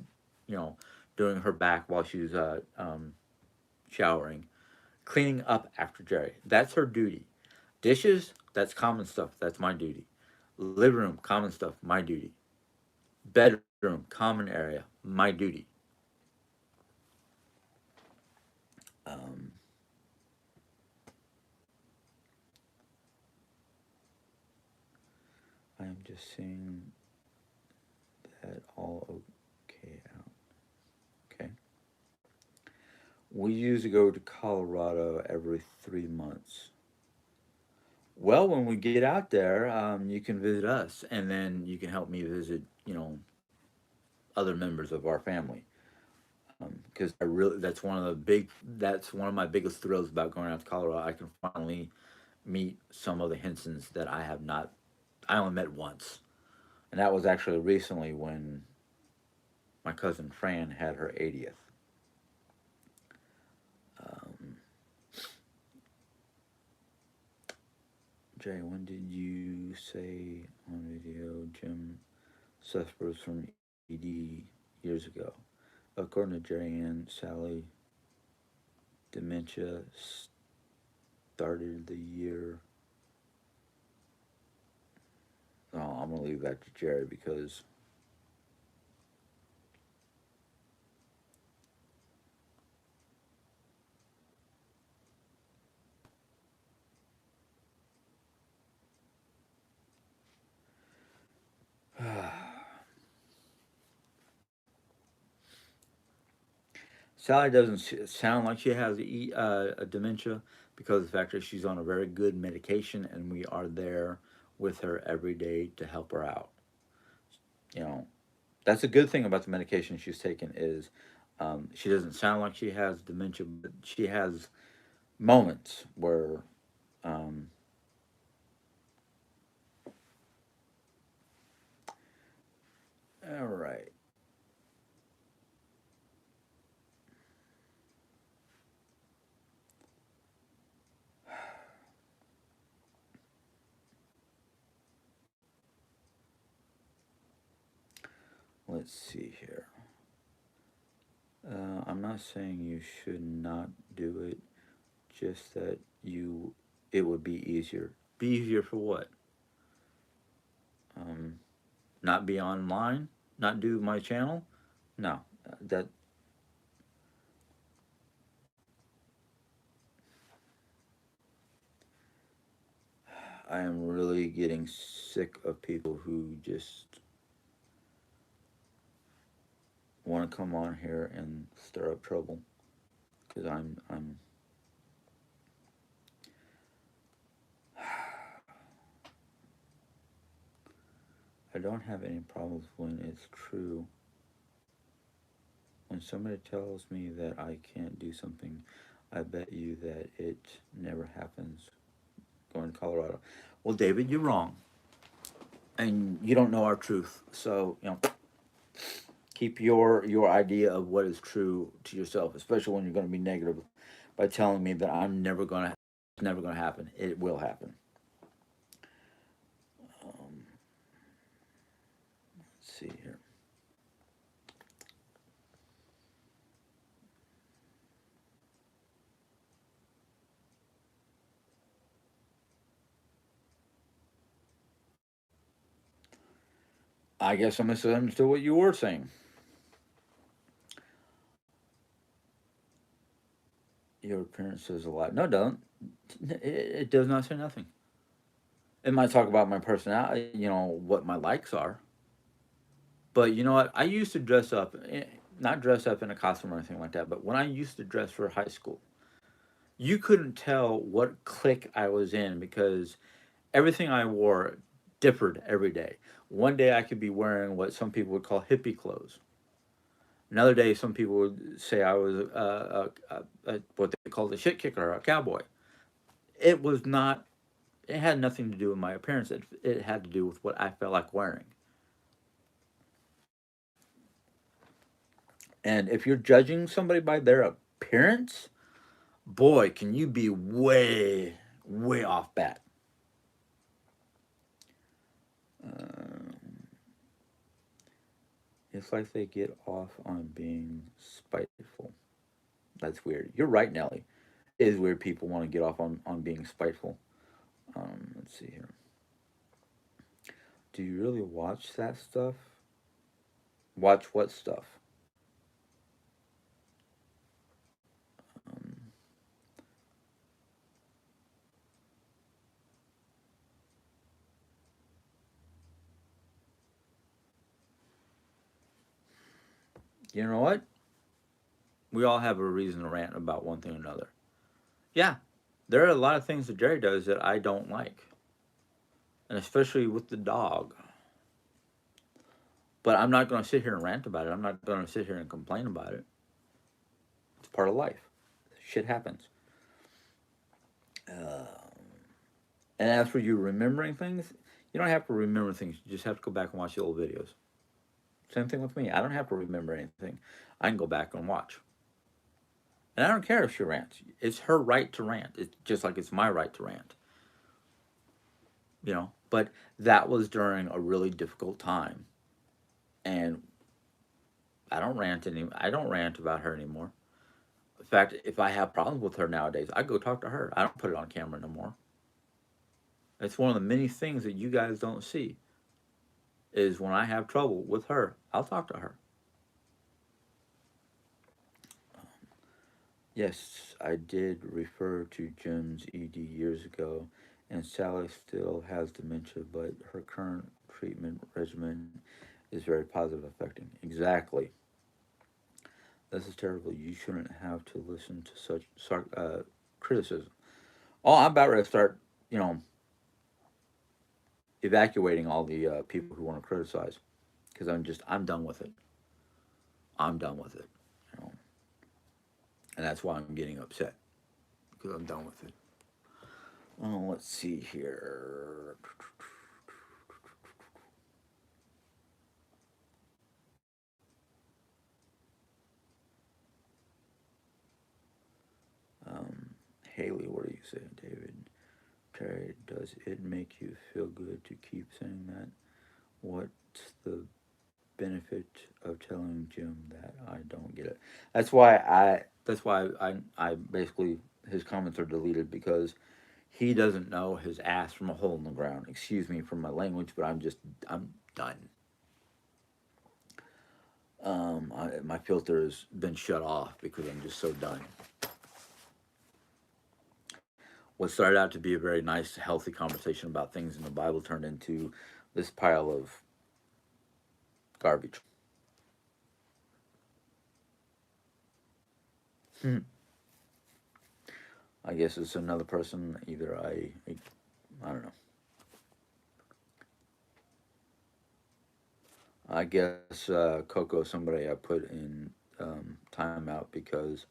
know, doing her back while she's showering, cleaning up after Jerry. That's her duty. Dishes, that's common stuff. That's my duty. Living room, common stuff. My duty. Bedroom, common area. My duty. I'm just seeing that all okay out. Okay. We usually go to Colorado every 3 months. Well, when we get out there, you can visit us, and then you can help me visit, other members of our family. Because I really, that's one of my biggest thrills about going out to Colorado. I can finally meet some of the Hensons that I have not, I only met once. And that was actually recently when my cousin Fran had her 80th. Um, Jay, when did you say on video Jim suffers from ED years ago? According to Jerry and Sally, dementia started the year. Oh, I'm gonna leave that to Jerry because Sally doesn't sound like she has a dementia because of the fact that she's on a very good medication, and we are there with her every day to help her out. You know, that's a good thing about the medication she's taking is she doesn't sound like she has dementia, but she has moments where um, all right, let's see here. I'm not saying you should not do it, just that it would be easier. Be easier for what? Um, Not be online? Not do my channel? No, that I am really getting sick of people who just want to come on here and stir up trouble because I don't have any problems when it's true. When somebody tells me that I can't do something, I bet you that it never happens going to Colorado. Well, David, you're wrong, and you don't know our truth. So keep your idea of what is true to yourself, especially when you're going to be negative by telling me that I'm never going to, it's never going to happen. It will happen. Um, let's see here. I guess I misunderstood what you were saying. Your appearance says a lot. No, don't. It does not say nothing. It might talk about my personality, what my likes are. But you know what? I used to dress up, not dress up in a costume or anything like that, but when I used to dress for high school, you couldn't tell what clique I was in because everything I wore differed every day. One day I could be wearing what some people would call hippie clothes. Another day, some people would say I was what they called a shit kicker, a cowboy. It was not. It had nothing to do with my appearance. It had to do with what I felt like wearing. And if you're judging somebody by their appearance, boy, can you be way, way off bat. Um, it's like they get off on being spiteful. That's weird. You're right, Nelly. It is weird people want to get off on being spiteful. Let's see here. Do you really watch that stuff? Watch what stuff? Um, You know what? We all have a reason to rant about one thing or another. Yeah, there are a lot of things that Jerry does that I don't like, and especially with the dog. But I'm not going to sit here and rant about it. I'm not going to sit here and complain about it. It's part of life. Shit happens. And as for you remembering things, you don't have to remember things. You just have to go back and watch the old videos. Same thing with me. I don't have to remember anything. I can go back and watch. And I don't care if she rants. It's her right to rant. It's just like it's my right to rant. But that was during a really difficult time, and I don't rant about her anymore. In fact, if I have problems with her nowadays, I go talk to her. I don't put it on camera no more. It's one of the many things that you guys don't see is when I have trouble with her, I'll talk to her. Yes, I did refer to Jim's ED years ago, and Sally still has dementia, but her current treatment regimen is very positive affecting. Exactly. This is terrible. You shouldn't have to listen to such criticism. Oh, I'm about ready to start, you know, evacuating all the people who want to criticize because I'm done with it. I'm done with it, you know, and that's why I'm getting upset because I'm done with it. Oh, let's see here. Um, Haley, what are you saying, David? Terry, does it make you feel good to keep saying that? What's the benefit of telling Jim that? I don't get it. That's why I basically his comments are deleted because he doesn't know his ass from a hole in the ground. Excuse me for my language, but I'm done. My filter has been shut off because I'm just so done. What started out to be a very nice, healthy conversation about things in the Bible turned into this pile of garbage. I guess it's another person. Either I don't know. I guess Coco, somebody I put in timeout because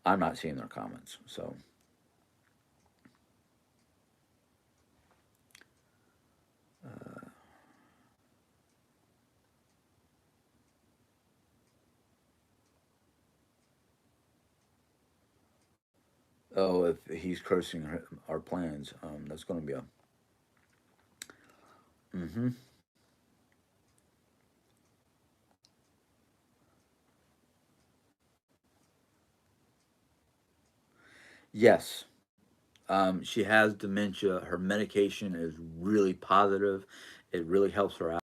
I'm not seeing their comments. So, oh, if he's cursing our plans, that's going to be a. Mm-hmm. Yes, she has dementia. Her medication is really positive. It really helps her out.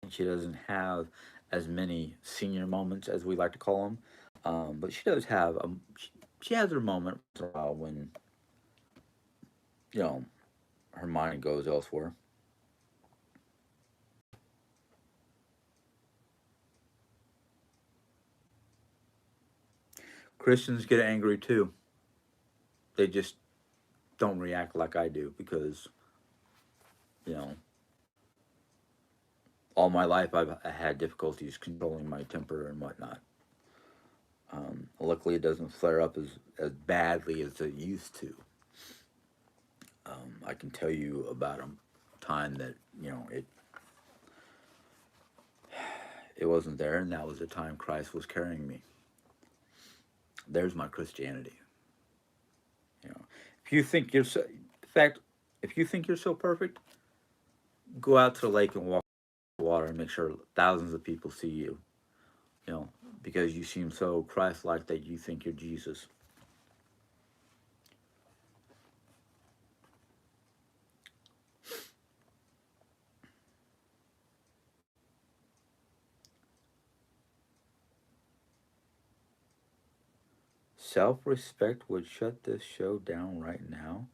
She doesn't have as many senior moments as we like to call them, but she does have she has her moment when you know her mind goes elsewhere. Christians get angry too. They just don't react like I do because you know all my life I've had difficulties controlling my temper and whatnot. Luckily, it doesn't flare up as badly as it used to. I can tell you about a time that it wasn't there, and that was the time Christ was carrying me. There's my Christianity. You know, if you think you're so, in fact, if you think you're so perfect, go out to the lake and walk in the water and make sure thousands of people see you. You know, because you seem so Christ-like that you think you're Jesus. Self-respect would shut this show down right now.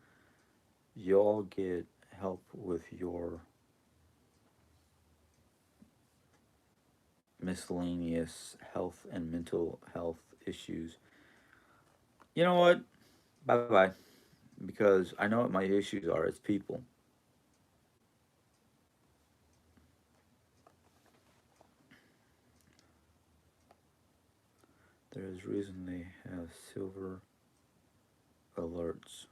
Y'all get help with your miscellaneous health and mental health issues. You know what? Bye bye. Because I know what my issues are as people. There is reason they have silver alerts.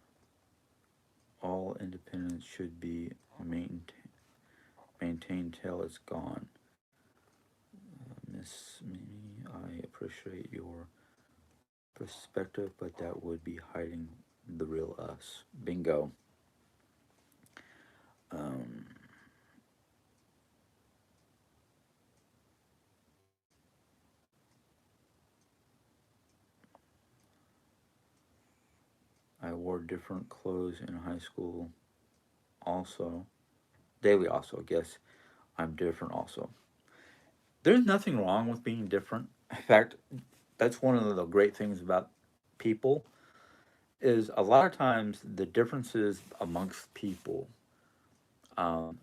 All independence should be maintained till it's gone. Miss Mimi, I appreciate your perspective, but that would be hiding the real us. Bingo. Um, I wore different clothes in high school also. Daily also, I guess I'm different also. There's nothing wrong with being different. In fact, that's one of the great things about people is a lot of times the differences amongst people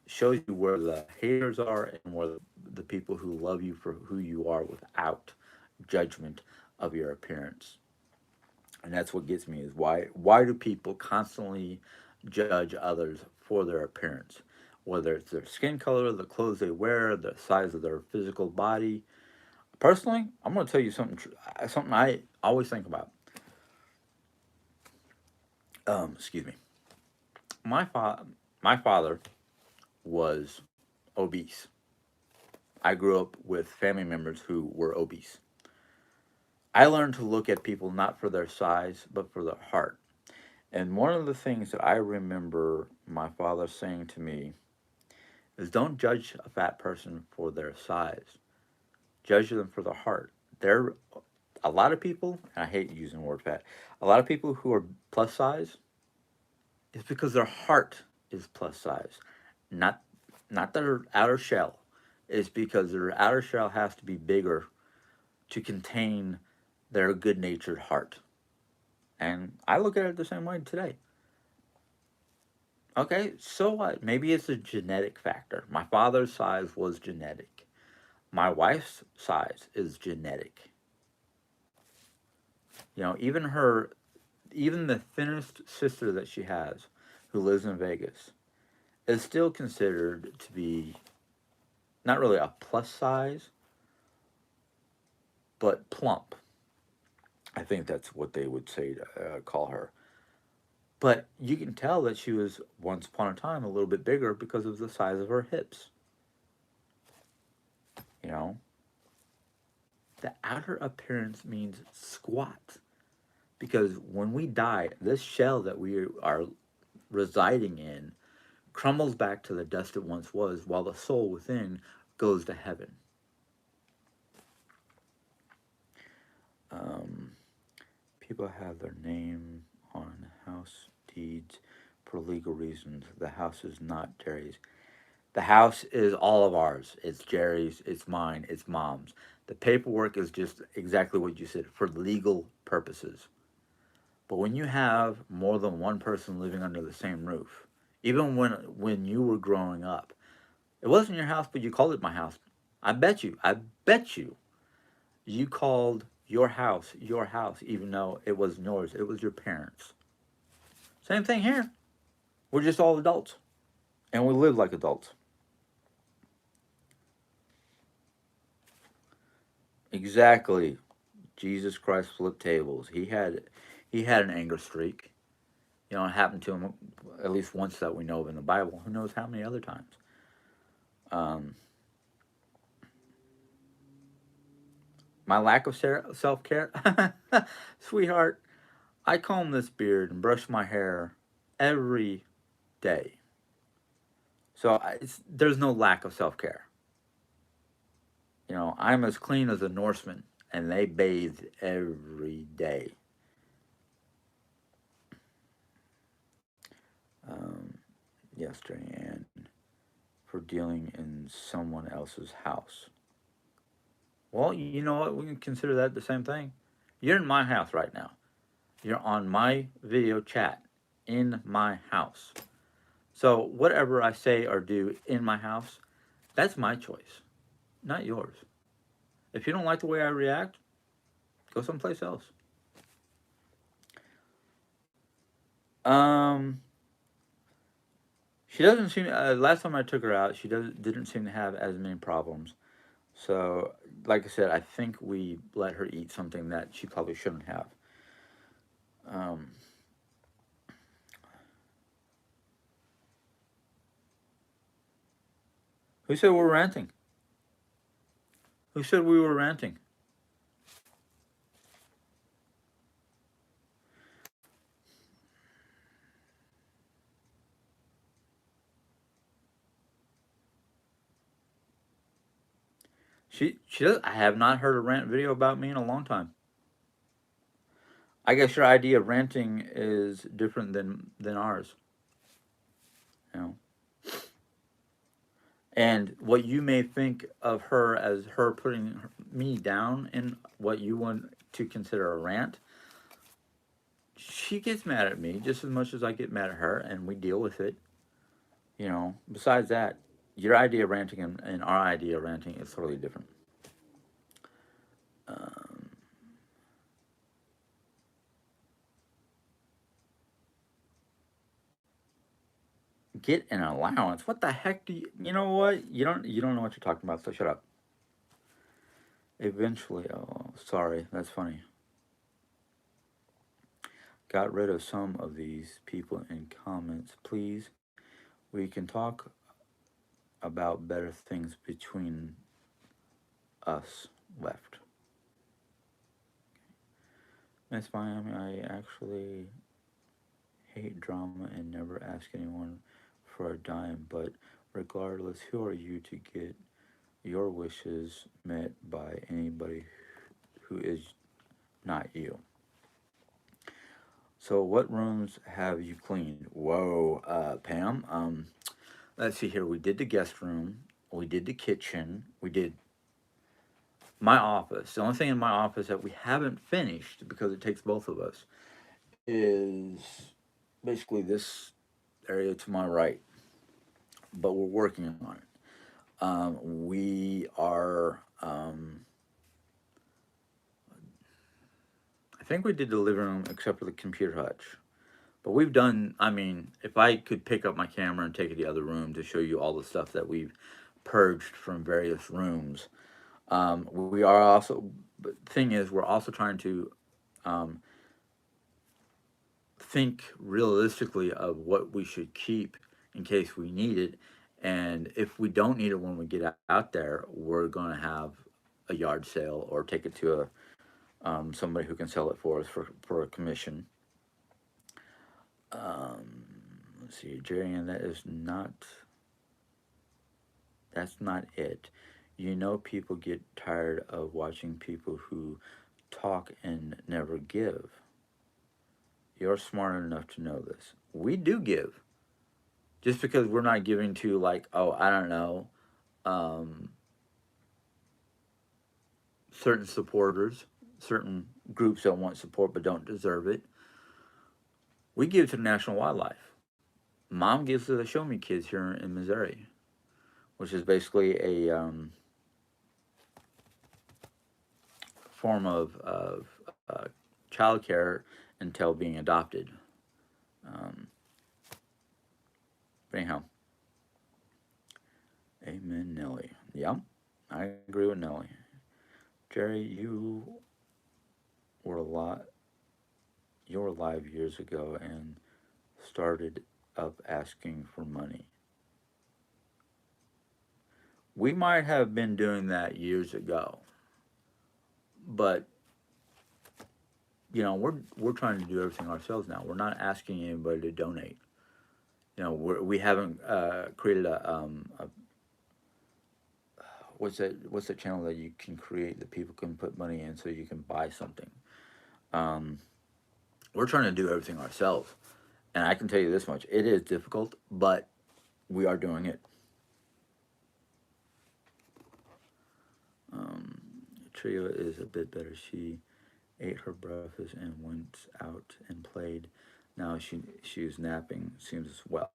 shows you where the haters are and where the people who love you for who you are without judgment of your appearance. And that's what gets me is why do people constantly judge others for their appearance, whether it's their skin color, the clothes they wear, the size of their physical body. Personally, I'm going to tell you something I always think about. Excuse me. My my father was obese. I grew up with family members who were obese. I learned to look at people not for their size, but for their heart. And one of the things that I remember my father saying to me is don't judge a fat person for their size. Judge them for their heart. There a lot of people, and I hate using the word fat, a lot of people who are plus size is because their heart is plus size. Not not their outer shell. It's because their outer shell has to be bigger to contain their good natured heart. And I look at it the same way today. Okay, so what? Maybe it's a genetic factor. My father's size was genetic. My wife's size is genetic. You know, even the thinnest sister that she has, who lives in Vegas, is still considered to be not really a plus size, but plump. I think that's what they would say to call her. But you can tell that she was once upon a time a little bit bigger because of the size of her hips. You know, the outer appearance means squat because when we die, this shell that we are residing in crumbles back to the dust it once was, while the soul within goes to heaven. Um, People have their name on house deeds for legal reasons. The house is not Jerry's. The house is all of ours. It's Jerry's, it's mine, it's mom's. The paperwork is just exactly what you said for legal purposes. But when you have more than one person living under the same roof, even when you were growing up, it wasn't your house, but you called it my house. I bet you called your house, even though it wasn't yours. It was your parents. Same thing here. We're just all adults, and we live like adults. Exactly. Jesus Christ flipped tables. He had an anger streak. You know, it happened to him at least once that we know of in the Bible. Who knows how many other times? Um, my lack of self care, sweetheart. I comb this beard and brush my hair every day. So there's no lack of self care. You know, I'm as clean as a Norseman, and they bathe every day. Um, yes, Diane, for dealing in someone else's house. Well, you know what? We can consider that the same thing. You're in my house right now. You're on my video chat in my house. So whatever I say or do in my house, that's my choice, not yours. If you don't like the way I react, go someplace else. Um, she doesn't seem. Last time I took her out, she didn't seem to have as many problems. So, like I said, I think we let her eat something that she probably shouldn't have. Um, who said we were ranting? Who said we were ranting? She does. I have not heard a rant video about me in a long time. I guess your idea of ranting is different than ours. You know, and what you may think of her as her putting me down in what you want to consider a rant, she gets mad at me just as much as I get mad at her, and we deal with it. You know, besides that, your idea of ranting and our idea of ranting is totally different. Um, get an allowance. What the heck do you? You know what? You don't know what you're talking about. So shut up. Eventually, oh, sorry, that's funny. Got rid of some of these people in comments, please. We can talk about better things between us left. Miss Miami, I actually hate drama and never ask anyone for a dime, but regardless, who are you to get your wishes met by anybody who is not you? So, what rooms have you cleaned? Whoa, Pam. Let's see here. We did the guest room. We did the kitchen. We did my office. The only thing in my office that we haven't finished because it takes both of us is basically this area to my right, but we're working on it. We are. I think we did the living room except for the computer hutch. But we've done. I mean, if I could pick up my camera and take it to the other room to show you all the stuff that we've purged from various rooms. We are also. But the thing is, we're also trying to um, think realistically of what we should keep in case we need it. And if we don't need it when we get out there, we're going to have a yard sale or take it to somebody who can sell it for us for a commission. Let's see, Jerry, and that's not it. You know, people get tired of watching people who talk and never give. You're smart enough to know this. We do give. Just because we're not giving to, like, oh, I don't know, um, certain supporters, certain groups that want support but don't deserve it. We give to National Wildlife. Mom gives to the Show Me Kids here in Missouri, which is basically a form of child care until being adopted. Um, but anyhow, amen, Nelly. Yeah, I agree with Nelly. Jerry, were a lot. You were alive years ago and started up asking for money. We might have been doing that years ago, but we're trying to do everything ourselves now. We're not asking anybody to donate. We haven't created a what's the channel that you can create that people can put money in so you can buy something. Um, we're trying to do everything ourselves, and I can tell you this much: it is difficult, but we are doing it. Um, Trio is a bit better. She ate her breakfast and went out and played. Now she is napping. Seems well.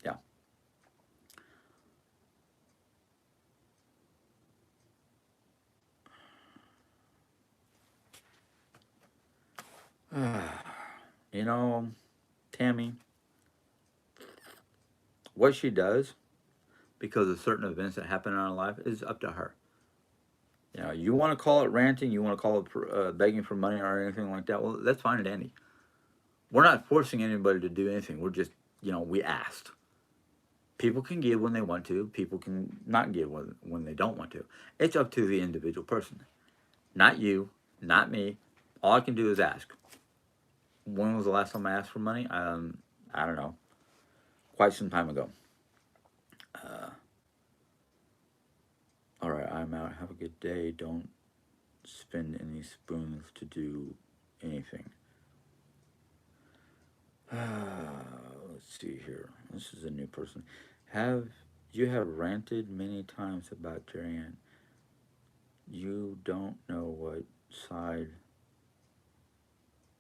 Yeah. You know, Tammy, what she does because of certain events that happen in our life is up to her. You know, you want to call it ranting, you want to call it begging for money or anything like that. Well, that's fine and dandy. We're not forcing anybody to do anything. We're just, we asked. People can give when they want to. People can not give when they don't want to. It's up to the individual person. Not you, not me. All I can do is ask. When was the last time I asked for money? I don't know. Quite some time ago. Uh, all right, I'm out. Have a good day. Don't spend any spoons to do anything. Let's see here. This is a new person. Have you have ranted many times about Jerry? You don't know what side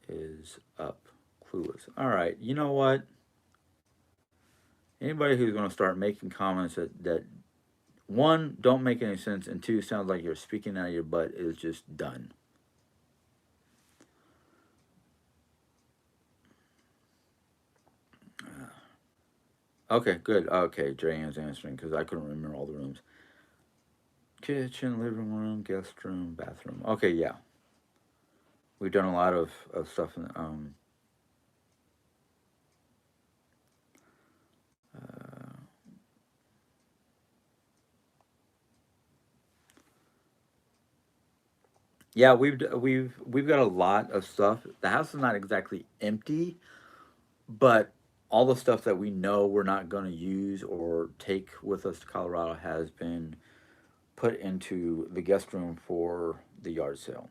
is up. Clueless. All right. You know what? Anybody who's going to start making comments that one don't make any sense and two sounds like you're speaking out of your butt is just done. Okay, good. Okay, Dre Ann's answering because I couldn't remember all the rooms. Kitchen, living room, guest room, bathroom. Okay, yeah, we've done a lot of stuff. Uh, yeah, we've got a lot of stuff. The house is not exactly empty, but all the stuff that we know we're not going to use or take with us to Colorado has been put into the guest room for the yard sale.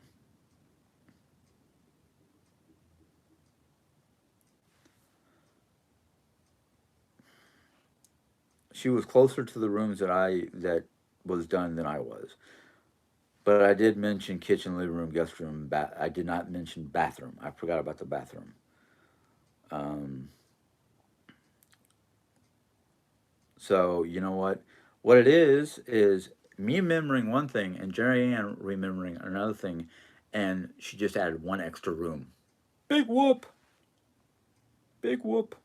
She was closer to the rooms that was done than I was. But I did mention kitchen, living room, guest room. I did not mention bathroom. I forgot about the bathroom. Um, so you know what? What it is me remembering one thing and Jerry Ann remembering another thing, and she just added one extra room. Big whoop! Big whoop!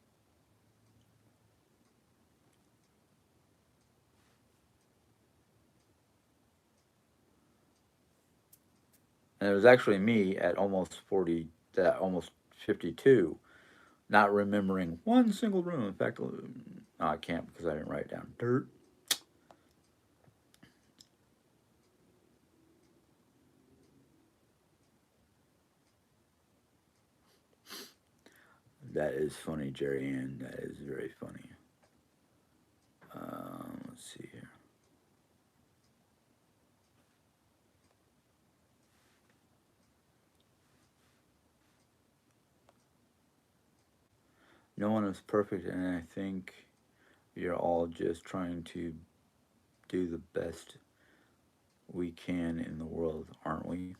And it was actually me at almost 40, almost 52, not remembering one single room. In fact, I can't because I didn't write it down. Dirt. That is funny, Jerry Ann. That is very funny. Let's see here. No one is perfect, and I think we are all just trying to do the best we can in the world, aren't we?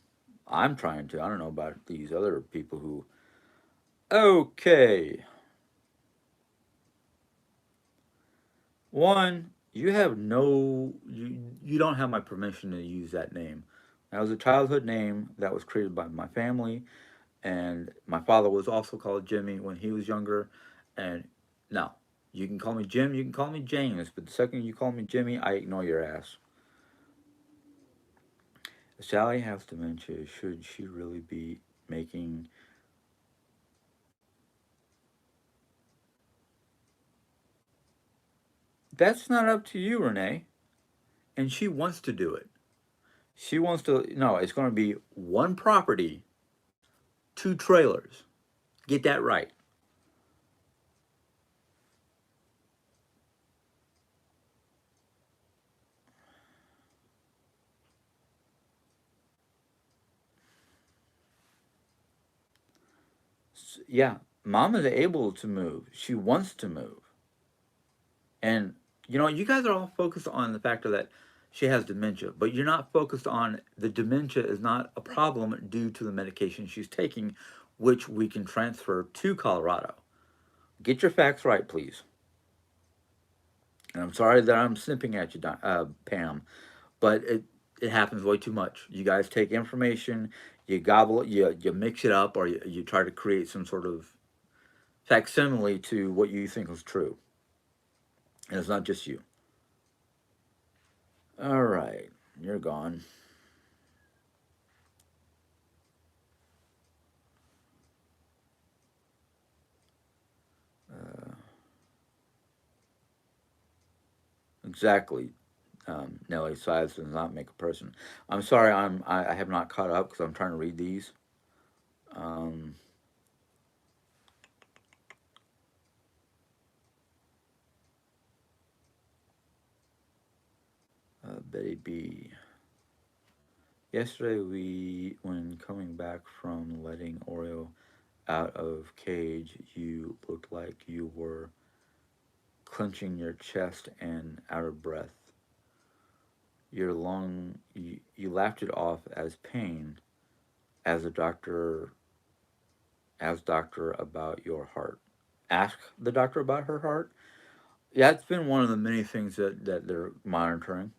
I'm trying to. I don't know about these other people who. Okay. One, you have no. You don't have my permission to use that name. That was a childhood name that was created by my family, and my father was also called Jimmy when he was younger. And no, you can call me Jim, you can call me James, but the second you call me Jimmy, I ignore your ass. Sally has dementia. Should she really be making? That's not up to you, Renee. And she wants to do it. She wants to. No, it's going to be one property, two trailers. Get that right. Yeah, mom is able to move. She wants to move. And you guys are all focused on the fact that she has dementia, but you're not focused on the dementia is not a problem due to the medication she's taking, which we can transfer to Colorado. Get your facts right, please. And I'm sorry that I'm snipping at you, Pam, but it happens way too much. You guys take information, You gobble it, you mix it up, or you try to create some sort of facsimile to what you think is true, and it's not just you. All right, you're gone. Uh, exactly. Nelly, size does not make a person. I'm sorry, I have not caught up because I'm trying to read these. Um, Betty B. Yesterday, when coming back from letting Oreo out of cage, you looked like you were clenching your chest and out of breath. You laughed it off as pain, as a doctor, as doctor about your heart. Ask the doctor about her heart. Yeah, it's been one of the many things that they're monitoring.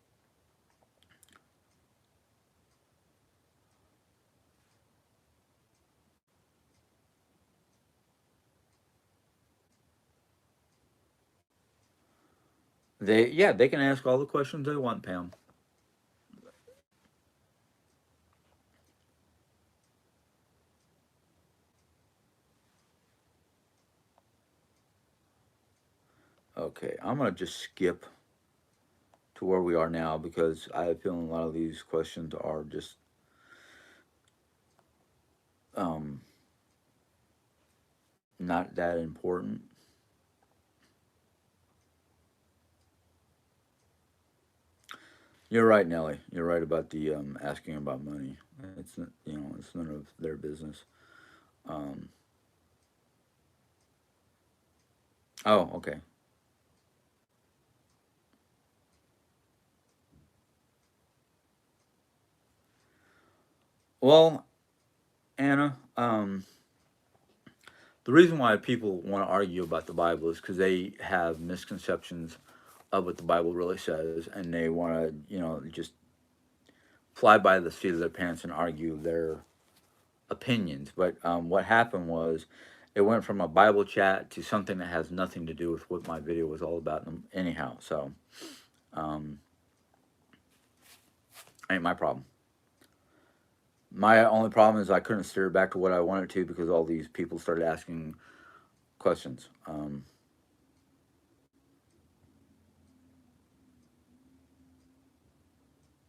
They can ask all the questions they want, Pam. Okay, I'm gonna just skip to where we are now because I have a feeling a lot of these questions are just um, not that important. You're right, Nelly. You're right about the asking about money. It's none of their business. Um, oh, okay. Well, Anna, the reason why people want to argue about the Bible is because they have misconceptions of what the Bible really says, and they want to, just fly by the seat of their pants and argue their opinions. But what happened was it went from a Bible chat to something that has nothing to do with what my video was all about, anyhow. So, um, ain't my problem. My only problem is I couldn't steer back to what I wanted to because all these people started asking questions.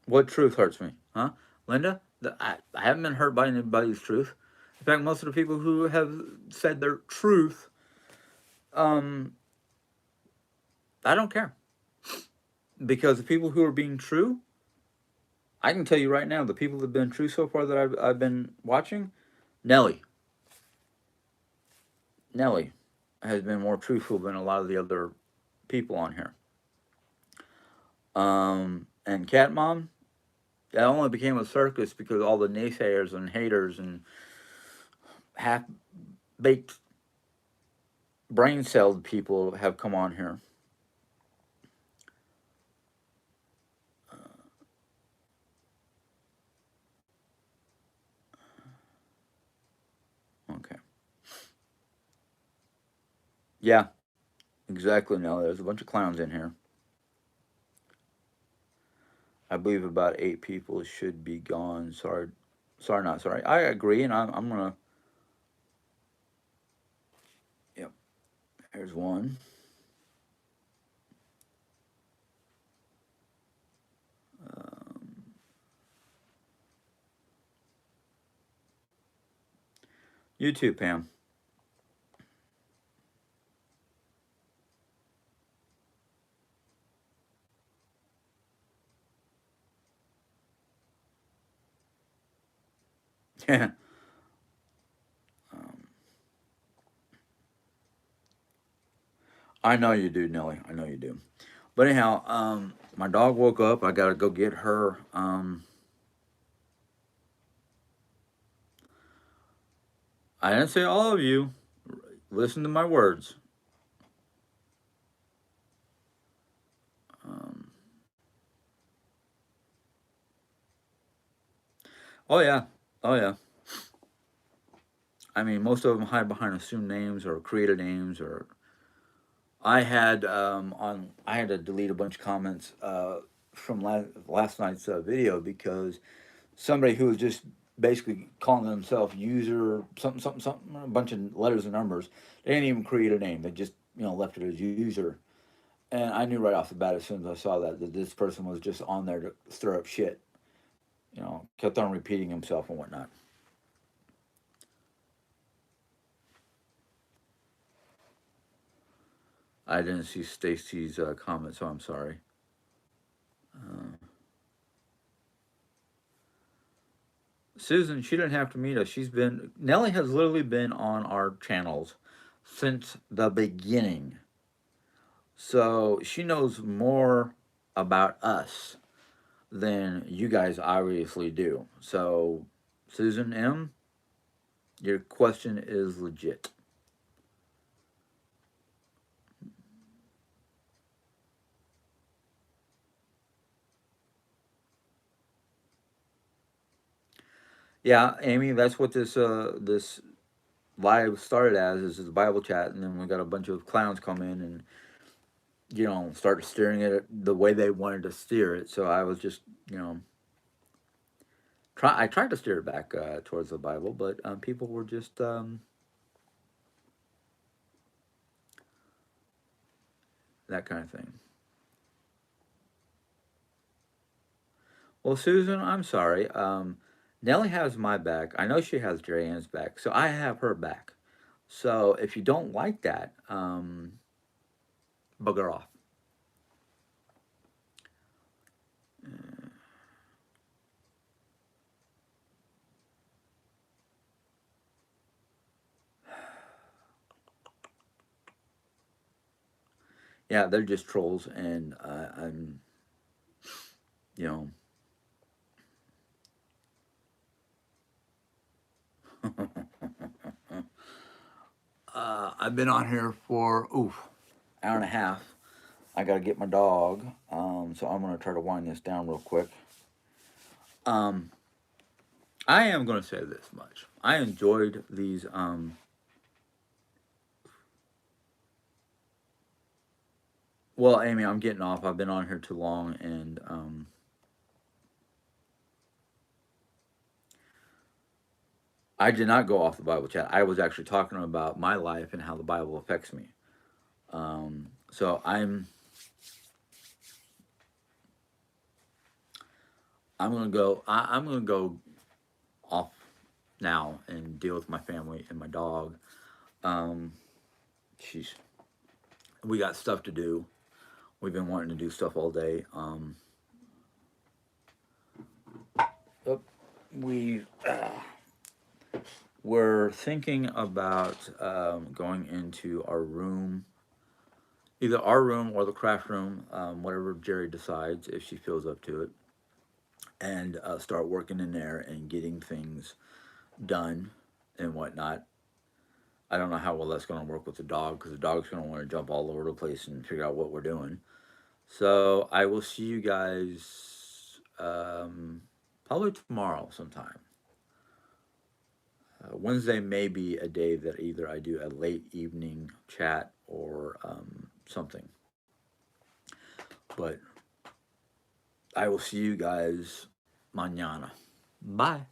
What truth hurts me, huh, Linda? I haven't been hurt by anybody's truth. In fact, most of the people who have said their truth, um, I don't care because the people who are being true, I can tell you right now, the people that have been true so far that I've been watching, Nelly, Nelly, has been more truthful than a lot of the other people on here. And Cat Mom, that only became a circus because all the naysayers and haters and half baked brain celled people have come on here. Okay. Yeah, exactly. No, there's a bunch of clowns in here. I believe about 8 people should be gone. Sorry, sorry, not sorry. I agree, and I'm gonna. Yep. Here's one. Um, you too, Pam. Yeah. um, I know you do, Nelly. I know you do. But anyhow, my dog woke up. I gotta go get her. I didn't say all of you. Listen to my words. Um, oh yeah, oh yeah. I mean, most of them hide behind assumed names or created names. Or I had to delete a bunch of comments from last night's video because somebody who was just basically calling themselves user something something something, a bunch of letters and numbers. They didn't even create a name. They just left it as user. And I knew right off the bat as soon as I saw that this person was just on there to stir up shit. Kept on repeating himself and whatnot. I didn't see Stacy's comment, so I'm sorry. Uh, Susan, she didn't have to meet us. Nellie has literally been on our channels since the beginning. So she knows more about us than you guys obviously do. So, Susan M., your question is legit. Yeah, Amy, that's what this live started as is a Bible chat, and then we got a bunch of clowns come in and start steering it the way they wanted to steer it. So I was just I tried to steer it back towards the Bible, but people were just that kind of thing. Well, Susan, I'm sorry. Nellie has my back. I know she has Jerry Ann's back, so I have her back. So if you don't like that, bugger off. Yeah, they're just trolls, and I'm, you know, I've been on here for hour and a half. I gotta get my dog, so I'm gonna try to wind this down real quick. Um, I am gonna say this much: I enjoyed these. Well, Amy, I'm getting off. I've been on here too long, and I did not go off the Bible chat. I was actually talking about my life and how the Bible affects me. So I'm gonna go off now and deal with my family and my dog. Um, she's we got stuff to do. We've been wanting to do stuff all day. Oh, we we're thinking about going into our room, either our room or the craft room, whatever Jerry decides if she feels up to it, and start working in there and getting things done and whatnot. I don't know how well that's going to work with the dog because the dog's going to want to jump all over the place and figure out what we're doing. So I will see you guys probably tomorrow sometime. Wednesday may be a day that either I do a late evening chat or something. But I will see you guys mañana. Bye.